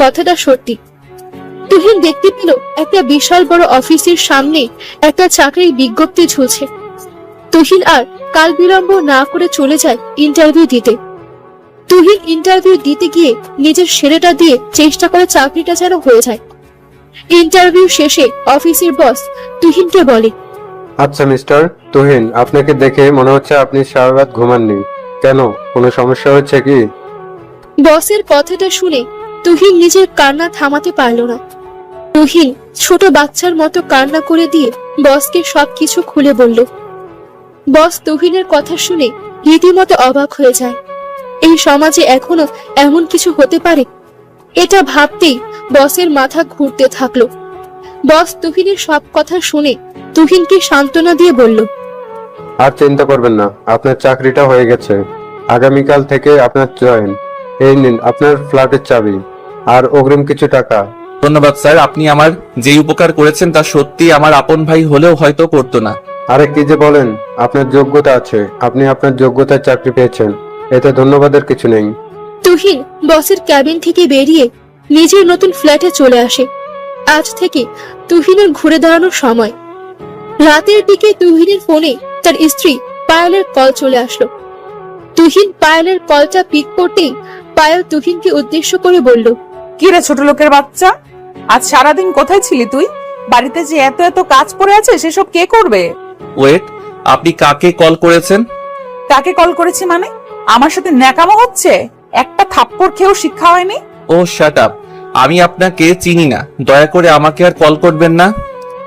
Speaker 4: কথাটা সত্যি। তুহিন দেখতে পেল একটা বিশাল বড় অফিসের সামনে একটা চাকরির বিজ্ঞপ্তি ঝুলছে। তুহিন আর কাল বিলম্ব না করে চলে যায় ইন্টারভিউ দিতে। তুহিন ইন্টারভিউ দিতে গিয়ে নিজের সেরাটা দিয়ে চেষ্টা করে চাকরিটা যেন হয়ে যায়। ইন্টারভিউ শেষে অফিসের বস তুহিনকে বলে,
Speaker 8: আচ্ছা মিস্টার তুহিন, আপনাকে দেখে মনে হচ্ছে আপনি সারা রাত ঘুমাননি। কেন, কোনো সমস্যা হচ্ছে কি?
Speaker 4: বসের কথাটা শুনে তুহিন নিজের কান্না থামাতে পারল না। তুহিন ছোট বাচ্চার মতো কান্না করে দিয়ে বসকে সবকিছু খুলে বলল। বস তুহিনের কথা শুনে রীতিমতো অবাক হয়ে যায়। এই সমাজে এখনো এমন কিছু হতে পারে, এটা ভাবতেই বসের মাথা ঘুরতে থাকলো। বস তুহিনের সব কথা শুনে তুহিনকে সান্ত্বনা দিয়ে বলল,
Speaker 8: আর চিন্তা করবেন না, আপনার চাকরিটা হয়ে গেছে। আগামীকাল থেকে আপনার জয়েন। এই নিন আপনার ফ্ল্যাটের চাবি আর অগ্রিম কিছু টাকা।
Speaker 2: ধন্যবাদ স্যার, আপনি আমার যে উপকার করেছেন তা সত্যি আমার আপন ভাই হলেও হয়তো করতো না।
Speaker 8: আরে কি যে বলেন, আপনার যোগ্যতা আছে, আপনি আপনার যোগ্যতায় চাকরি পেয়েছেন, এতে ধন্যবাদের কিছু নেই।
Speaker 4: তুহিন বসের ক্যাবিন থেকে বেরিয়ে নিজের নতুন ফ্ল্যাটে চলে আসে। আজ থেকে তুহিনের ঘুরে দাঁড়ানোর সময়। রাতের দিকে তুহিনের ফোনে তার স্ত্রী পায়েলের কল চলে আসলো। তুহিন পায়েলের কলটা পিক করতেই পায়েল তুহিনকে উদ্দেশ্য করে বলল,
Speaker 3: কি রে ছোট লোকের বাচ্চা, আজ সারাদিন কোথায় ছিলি তুই? বাড়িতে যে এত এত কাজ পড়ে আছে সেসব কে করবে?
Speaker 2: ওয়েট, আপনি কাকে কল করেছেন?
Speaker 3: কাকে কল করেছি মানে? আমার সাথে ন্যাকামো হচ্ছে? একটা থাপ্পড় খেয়েও শিক্ষা হয়নি?
Speaker 2: ও শাট আপ, আমি আপনাকে চিনি না, দয়া করে আমাকে আর কল করবেন না।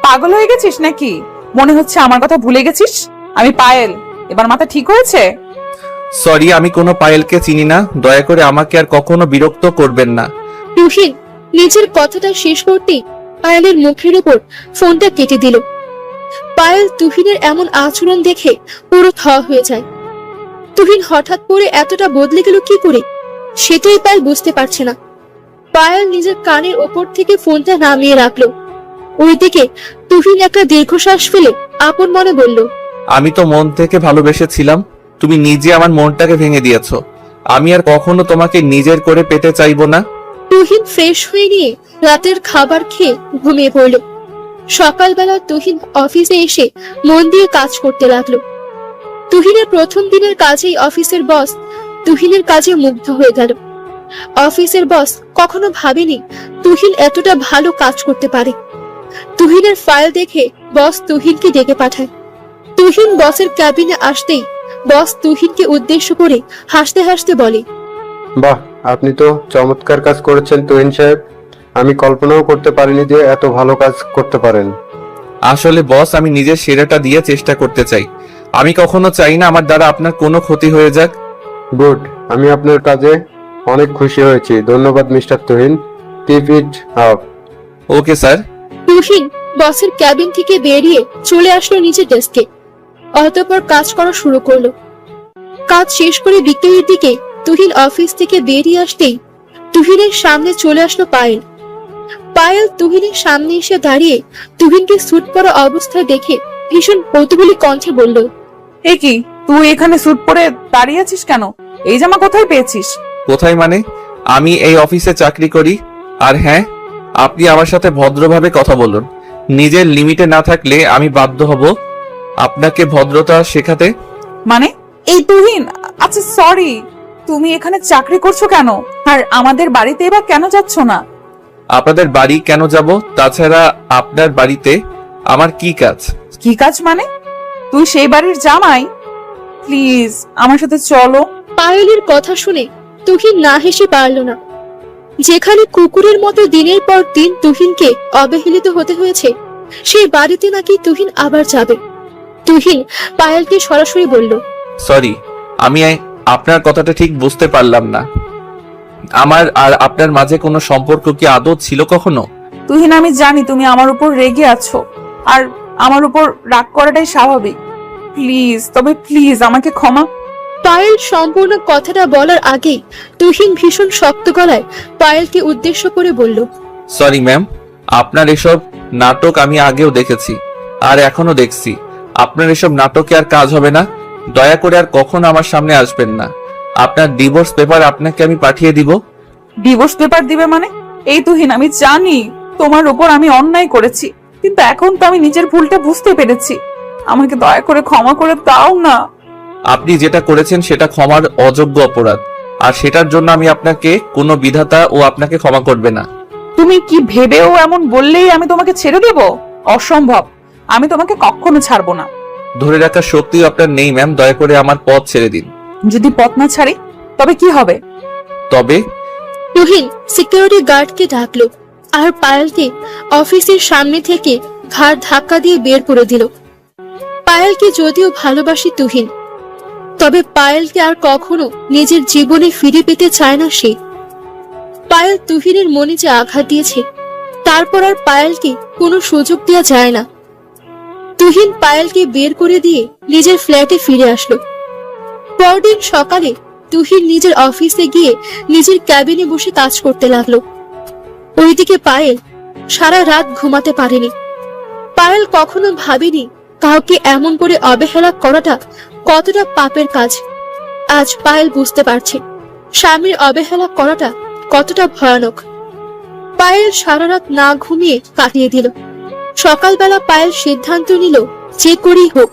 Speaker 3: পাগল হয়ে গেছিস নাকি? মনে হচ্ছে আমার কথা ভুলে গেছিস। আমি পায়েল, এবার মাথা ঠিক হয়েছে?
Speaker 2: সরি, আমি কোনো পায়েলকে চিনি না, দয়া করে আমাকে আর কখনো বিরক্ত করবেন না।
Speaker 4: তুহিন নিজের কথাটা শেষ করতেই পায়েলের মুখের উপর ফোনটা কেটে দিল। পায়েল তুহিনের এমন আচরণ দেখে পুরো থ হয়ে যায়। তুহিন হঠাৎ করে এতটা বদলে গেল কি করে, সেটাই পায়েল বুঝতে পারছে না। পায়েল নিজের কানের ওপর থেকে ফোনটা নামিয়ে রাখলো। ওইদিকে তুহিন একটা দীর্ঘশ্বাস ফেলে আপন মনে বলল,
Speaker 2: আমি তো মন থেকে ভালোবেসেছিলাম, তুমি নিজে আমার মনটাকে ভেঙে দিয়েছো। আমি আর কখনো তোমাকে নিজের করে পেতে চাইবো না।
Speaker 4: তুহিন ফ্রেশ হয়ে নিয়ে রাতের খাবার খেয়ে ঘুমিয়ে পড়ল। সকালবেলা তুহিন অফিসে এসে মন দিয়ে কাজ করতে লাগলো। তুহিনের প্রথম দিনের কাজেই অফিসের বস তুহিনের কাজে মুগ্ধ হয়ে গেল। অফিসের বস কখনো ভাবেনি তুহিন এতটা ভালো কাজ করতে পারে। তুহিনের ফাইল দেখে বস তুহিনকে ডেকে পাঠায়। তুহিন বসের ক্যাবিনে আসতেই বস তুহিনকে উদ্দেশ্য করে হাসতে হাসতে বলে,
Speaker 8: বাহ, আপনি তো চমৎকার কাজ করেছেন তুহিন সাহেব। আমি কল্পনাও করতে পারিনি যে এত ভালো কাজ করতে পারেন।
Speaker 2: আসলে বস, আমি নিজের সেরাটা দিয়ে চেষ্টা করতে চাই। আমি কখনো চাই না আমার দ্বারা আপনার কোনো ক্ষতি হয়ে যাক।
Speaker 8: গুড, আমি আপনার কাজে অনেক খুশি হয়েছি। ধন্যবাদ mister Tuhin. Keep it up.
Speaker 2: Okay sir.
Speaker 4: Tuhin বসের ক্যাবিন থেকে বেরিয়ে চলে আসলো নিজের ডেস্কে। অতঃপর কাজ করা শুরু করলো। কাজ শেষ করে বিকেলের দিকে তুহিন অফিস থেকে বেরিয়ে আসতেই তুহিনের সামনে চলে আসলো পায়েল। পায়েল তুহিনের সামনে এসে দাঁড়িয়ে তুহিনকে স্যুট পরা অবস্থায় দেখে ভীষণ কৌতূহলী কণ্ঠে বলল,
Speaker 3: এ কি, তুই এখানে স্যুট পরে দাঁড়িয়ে আছিস কেন? এই জামা কোথায় পেয়েছিস?
Speaker 2: কোথায় মানে? আমি এই অফিসে চাকরি করি। আর হ্যাঁ, আপনি আমার সাথে ভদ্রভাবে কথা বলুন। নিজের লিমিটে না থাকলে আমি বাধ্য হব আপনাকে ভদ্রতা শেখাতে।
Speaker 3: মানে এই তুহিন, আচ্ছা সরি, তুমি এখানে চাকরি করছো কেন? আর আমাদের বাড়িতে এবার কেন যাচ্ছ না?
Speaker 2: আপনাদের বাড়ি কেন যাব? তাছাড়া আপনার বাড়িতে আমার কি কাজ?
Speaker 3: কি কাজ মানে? তুই সেই বাড়ির জামাই? প্লিজ আমার সাথে চলো।
Speaker 4: পায়েলের কথা শুনে তুহিন না হেসে পারল না। যেখানে কুকুরের মতো দিনের পর দিন তুহিনকে অবহেলিত হতে হয়েছে, সেই বাড়িতে নাকি তুহিন আবার যাবে। তুহিন পায়েলকে সরাসরি বলল,
Speaker 2: সরি, আমি আপনার কথাটা ঠিক বুঝতে পারলাম না। আমার আর আপনার মাঝে কোনো সম্পর্ক কি আদৌ ছিল কখনো?
Speaker 3: তুহিন, আমি জানি তুমি আমার উপর রেগে আছো, আর আমার উপর রাগ করাটাই স্বাভাবিক। প্লিজ, তবে প্লিজ আমাকে ক্ষমা।
Speaker 4: পায়েল সম্পূর্ণ কথাটা বলার আগেই তুহিন ভীষণ শক্ত গলায় পায়েলকে উদ্দেশ্য করে বলল,
Speaker 2: সরি ম্যাম, আপনার এসব নাটক আমি আগেও দেখেছি আর এখনো দেখছি। আপনার এসব নাটকে আর কাজ হবে না। দয়া করে আর কখনো আমার সামনে আসবেন না। আপনার ডিভোর্স পেপার আপনাকে আমি পাঠিয়ে দিব।
Speaker 3: ডিভোর্স পেপার দিবে মানে? এই তুহিন, আমি জানি তোমার উপর আমি অন্যায় করেছি, কিন্তু এখন তো আমি নিজের ভুলটা বুঝতে পেরেছি। আমাকে দয়া করে ক্ষমা করে দাও না।
Speaker 2: আপনি যেটা করেছেন সেটা ক্ষমার অযোগ্য অপরাধ, আর সেটার জন্য আমি আপনাকে কোনো বিধাতা ও আপনাকে ক্ষমা করবে না।
Speaker 3: তুমি কি ভেবেও এমন বললেই আমি তোমাকে ছেড়ে দেব? অসম্ভব, আমি তোমাকে কখনো ছাড়বো না।
Speaker 2: ধরে রাখার শক্তিও আপনার নেই ম্যাম। দয়া করে আমার পথ ছেড়ে দিন।
Speaker 3: যদি পথ না ছাড়ি তবে কি হবে?
Speaker 2: তবে
Speaker 4: তুহিন সিকিউরিটি গার্ডকে ডাকলো আর পায়েলকে অফিসের সামনে থেকে ঘাড় ধাক্কা দিয়ে বের করে দিল। পায়েলকে যদিও ভালোবাসি তুহিন, তবে পায়েলকে আর কখনো নিজের জীবনে ফিরে পেতে চায় না সে। পায়েল তুহিনের মনে যে আঘাত দিয়েছে, তারপর আর পায়েলকে কোনো সুযোগ দেওয়া যায় না। তুহিন পায়েলকে বের করে দিয়ে নিজের ফ্ল্যাটে ফিরে আসলো। পরদিন সকালে তুহিন নিজের অফিসে গিয়ে নিজের ক্যাবিনে বসে কাজ করতে লাগলো। ওইদিকে পায়েল সারা রাত ঘুমাতে পারেনি। পায়েল কখনো ভাবেনি কাউকে এমন করে অবহেলা করাটা কতটা পাপের কাজ। আজ পায়েল বুঝতে পারছে স্বামীর অবহেলা করাটা কতটা ভয়ানক। পায়েল সারা রাত না ঘুমিয়ে কাটিয়ে দিল। সকালবেলা পায়েল সিদ্ধান্ত নিল যে করেই হোক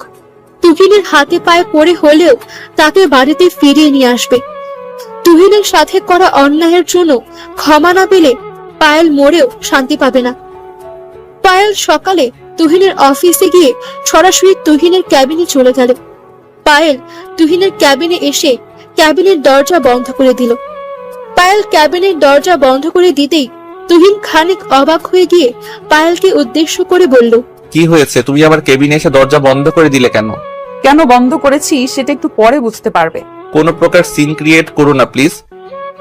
Speaker 4: তুহিনের হাতে পায়ে পড়ে হলেও তাকে বাড়িতে ফিরিয়ে নিয়ে আসবে। তুহিনের সাথে করা অন্যায়ের জন্য ক্ষমা না পেলে পায়েল মরেও শান্তি পাবে না। পায়েল সকালে তুহিনের অফিসে গিয়ে সরাসরি তুহিনের ক্যাবিনে চলে গেল। পায়েল তুহিনের ক্যাবিনে এসে ক্যাবিনের দরজা বন্ধ করে দিল। পায়েল ক্যাবিনের দরজা বন্ধ করে দিতেই তুহিন খানিক অবাক হয়ে গিয়ে পায়েলকে উদ্দেশ্য করে বলল,
Speaker 2: কি হয়েছে? তুমি আমার কেবিনে এসে দরজা বন্ধ করে দিলে কেন?
Speaker 3: কেন বন্ধ করেছি সেটা একটু পরে বুঝতে পারবে।
Speaker 2: কোনো প্রকার সিন ক্রিয়েট করো না প্লিজ।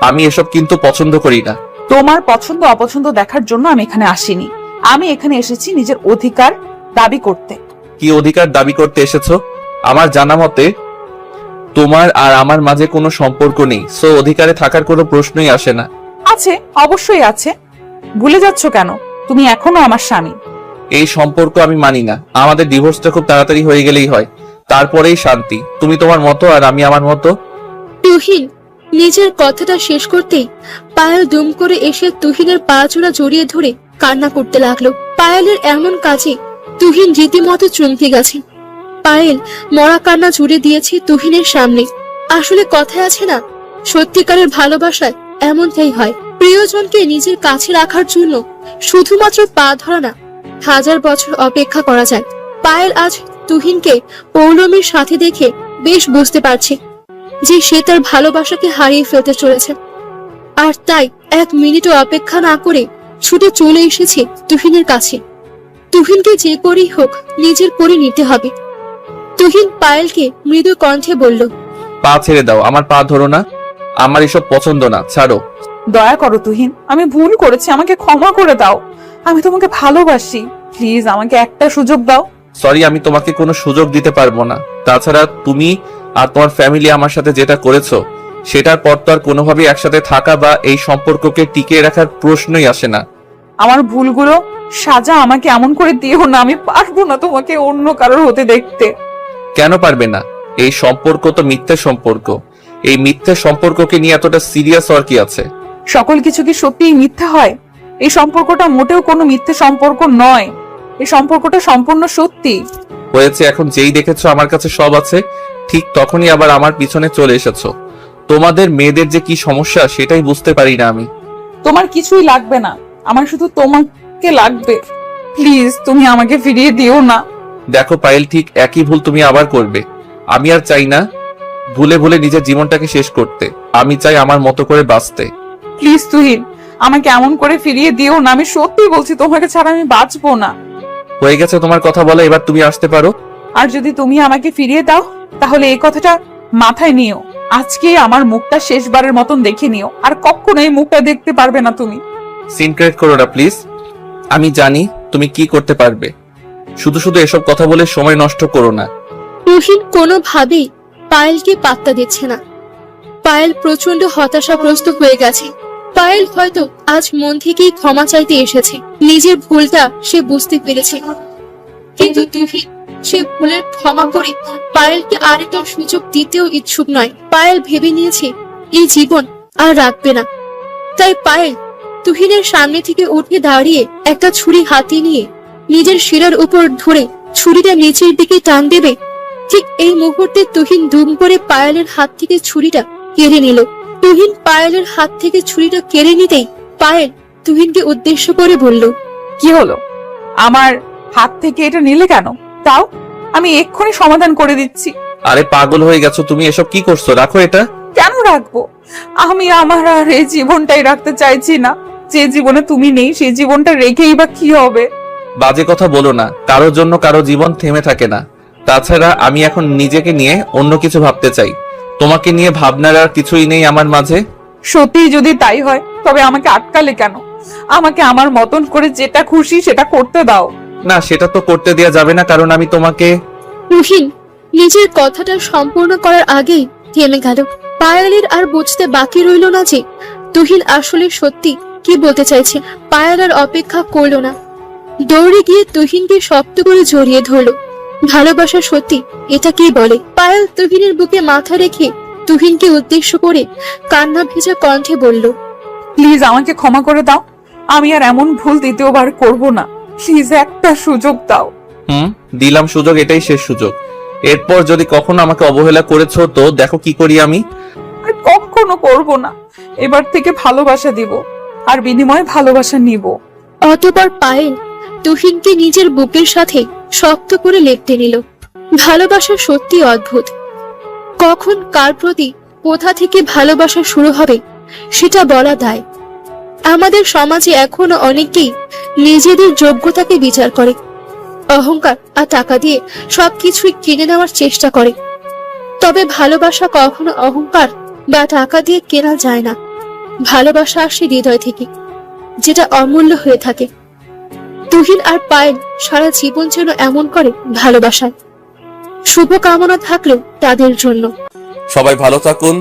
Speaker 2: আমি এসব কিন্তু পছন্দ করি না।
Speaker 3: তোমার পছন্দ অপছন্দ দেখার জন্য আমি এখানে আসিনি। আমি এখানে এসেছি নিজের অধিকার দাবি করতে।
Speaker 2: কি অধিকার দাবি করতে এসেছো? আমার জানা মতে তোমার আর আমার মাঝে কোনো সম্পর্ক নেই, সো অধিকারে থাকার কোনো প্রশ্নই আসে না।
Speaker 3: আছে, অবশ্যই আছে। ভুলে যাচ্ছ কেন? তুমি এখনো আমার স্বামী।
Speaker 2: এই সম্পর্ক আমি মানি না। আমাদের ডিভোর্সটা খুব তাড়াতাড়ি হয়ে গেলেই হয়, তারপরেই শান্তি। তুমি তোমার মতো আর আমি আমার মতো।
Speaker 4: তুহিন নিজের কথাটা শেষ করতেই পায়েল দুম করে এসে তুহিনের পা জোড়া জড়িয়ে ধরে কান্না করতে লাগলো। পায়েলের এমন কাজে তুহিন রীতিমতো চমকে গেছে। পায়েল মরা কান্না জুড়ে দিয়েছে তুহিনের সামনে। আসলে কথায় আছে না, সত্যিকারের ভালোবাসায় এমনটাই হয়। প্রিয়জনকে নিজের কাছে রাখার জন্য শুধুমাত্র পা ধরা না, 1000 বছর অপেক্ষা করা যায়। পায়েল আজ তুহিনকে পৌলমীর সাথে দেখে বেশ বুঝতে পারছে যে সে তার ভালোবাসাকে হারিয়ে ফেলতে চলেছে। আর তাই 1 মিনিটও অপেক্ষা না করে ছুটে চলে এসেছে তুহিনের কাছে। তুহিনকে যে করেই হোক নিজের করে নিতে হবে। তুহিন পায়েলকে মৃদু কণ্ঠে বলল,
Speaker 2: পা ছেড়ে দাও, আমার পা ধরো না। আমার এসব পছন্দ না, ছাড়ো।
Speaker 3: দয়া করো তুহিন, আমি ভুল করেছি, আমাকে ক্ষমা করে দাও। আমি তোমাকে ভালোবাসি, প্লিজ আমাকে একটা সুযোগ দাও।
Speaker 2: সরি, আমি তোমাকে কোনো সুযোগ দিতে পারবো না। তাছাড়া তুমি আর তোমার ফ্যামিলি আমার সাথে যেটা করেছো সেটার পর তো আর কোনোভাবেই একসাথে থাকা বা এই সম্পর্ককে টিকিয়ে রাখার প্রশ্নই আসে না।
Speaker 3: আমার ভুলগুলো সাজা আমাকে এমন করে দিও না। আমি পারবো না তোমাকে অন্য কারোর হতে দেখতে।
Speaker 2: কেন পারবে না? এই সম্পর্ক তো মিথ্যে সম্পর্ক। এই মিথ্যে সম্পর্ককে নিয়ে এতটা সিরিয়াস আর কি আছে?
Speaker 3: সকল কিছু কি সত্যিই মিথ্যা হয়? এই সম্পর্কটা মোটেও কোনো মিথ্যে সম্পর্ক নয়। এই সম্পর্কটা সম্পূর্ণ সত্যি।
Speaker 2: হয়েছে, এখন যেই দেখেছো আমার কাছে সব আছে, ঠিক তখনই আবার আমার পিছনে চলে এসেছো। তোমাদের মেয়েদের যে কি সমস্যা সেটাই বুঝতে পারি না আমি।
Speaker 3: তোমার কিছুই লাগবে না, আমার শুধু তোমাকে লাগবে। প্লিজ তুমি আমাকে ফিরিয়ে দিও না।
Speaker 2: দেখো পায়েল, ঠিক একই ভুল তুমি আবার করবে। আমি আর চাই না ভুলে ভুলে নিজের জীবনটাকে শেষ করতে। আমি চাই আমার মতো করে বাঁচতে।
Speaker 3: প্লিজ তুহিন, আমাকে এমন করে ফিরিয়ে দিও না। আমি সত্যি বলছি, তোমাকে ছাড়া আমি বাঁচবো না।
Speaker 2: হয়ে গেছে তোমার কথা বলা, এবার তুমি আসতে পারো।
Speaker 3: আর যদি তুমি আমাকে ফিরিয়ে দাও তাহলে এই কথাটা মাথায় নিও। আজকে আমার মুখটা শেষবারের মতন দেখে নিও, আর কখনো এই মুখটা দেখতে পারবে না তুমি।
Speaker 2: সিন ক্রিয়েট করো না প্লিজ। আমি জানি তুমি কি করতে পারবে, শুধু শুধু এসব কথা বলে সময় নষ্ট করো না।
Speaker 4: তুহিন কোনোভাবেই পায়েলকে পাত্তা দিচ্ছে না। পায়েল প্রচন্ড হতাশাগ্রস্ত হয়ে গেছে। পায়েল হয়তো আজ মন থেকেই ক্ষমা চাইতে এসেছে, নিজের ভুলটা সে বুঝতে পেরেছে। কিন্তু তুহিন সে ভুলের ক্ষমা করে পায়েলকে আরেকটা সুযোগ দিতেও ইচ্ছুক নয়। পায়েল ভেবে নিয়েছে এই জীবন আর রাখবে না। তাই পায়েল তুহিনের সামনে থেকে উঠে দাঁড়িয়ে একটা ছুরি হাতে নিয়ে নিজের শিরার উপর ধরে ছুরিটা নিচের দিকে টান দেবে। ঠিক এই মুহূর্তে তুহিন দুম করে পায়েলের হাত থেকে ছুরিটা কেড়ে নিল। তুহিন পায়েলের হাত থেকে ছুরিটা কেড়ে নিতেই পায়েল তুহিনকে উদ্দেশ্য করে বলল,
Speaker 3: কি হলো? আমার হাত থেকে এটা নিলে কেন? তাও আমি এক্ষুনি সমাধান করে দিচ্ছি।
Speaker 2: আরে পাগল হয়ে গেছো তুমি, এসব কি করছো? রাখো এটা।
Speaker 3: কেন রাখবো? আমি আমার আর এই জীবনটাই রাখতে চাইছি না। যে জীবনে তুমি নেই সেই জীবনটা রেখেই বা কি হবে?
Speaker 2: বাজে কথা বলো না, কারোর জন্য কারো জীবন থেমে থাকে না। তাছাড়া আমি এখন নিজেকে নিয়ে অন্য কিছু ভাবতে চাই, তোমাকে নিয়ে ভাবনার আর কিছুই নেই আমার মাঝে।
Speaker 3: সত্যি যদি তাই হয় তবে আমাকে আটকালে কেন? আমাকে আমার মতন করে যেটা খুশি সেটা করতে দাও।
Speaker 2: না, সেটা তো করতে দেয়া যাবে না, কারণ আমি তোমাকে।
Speaker 4: তুহিন নিজের কথাটা সম্পূর্ণ করার আগেই থেমে গেল। পায়েলের আর বুঝতে বাকি রইল না যে তুহিন আসলে সত্যি কি বলতে চাইছে। পায়েল আর অপেক্ষা করল না, দৌড়ে গিয়ে তুহিনকে শক্ত করে জড়িয়ে ধরলো। ভালোবাসা সত্যি এটা কি বলে? পায়েল তুহিনের বুকে মাথা রেখে তুহিনকে উদ্দেশ্য করে কান্না ভেজা কণ্ঠে বলল,
Speaker 3: প্লিজ আমাকে ক্ষমা করে দাও। আমি আর এমন ভুল দ্বিতীয়বার করব না। প্লিজ একটা সুযোগ দাও।
Speaker 2: দিলাম সুযোগ, এটাই শেষ সুযোগ। এরপর যদি কখনো আমাকে অবহেলা করেছো তো দেখো কি করি আমি।
Speaker 3: আর কখনো করব না। এবার থেকে ভালোবাসা দিব আর বিনিময়ে ভালোবাসা নিব।
Speaker 4: অতঃপর পায়েল তুহিনকে নিজের বুকের সাথে শক্ত করে লেপ্টে নিল। ভালোবাসা সত্যি অদ্ভুত। কখন কার প্রতি কোথা থেকে ভালোবাসা শুরু হবে সেটা বলা দায়। আমাদের সমাজে এখনো অনেকেই নিজেদের যোগ্যতাকে বিচার করে, অহংকার আর টাকা দিয়ে সবকিছুই কিনে নেওয়ার চেষ্টা করে। তবে ভালোবাসা কখনো অহংকার বা টাকা দিয়ে কেনা যায় না। ভালোবাসা আসে হৃদয় থেকে, যেটা অমূল্য হয়ে থাকে। তুহিন আর পায়েল সারা জীবন যেন এমন করে ভালোবাসায়। শুভকামনা থাকলেও তাদের জন্য।
Speaker 2: সবাই ভালো থাকুন।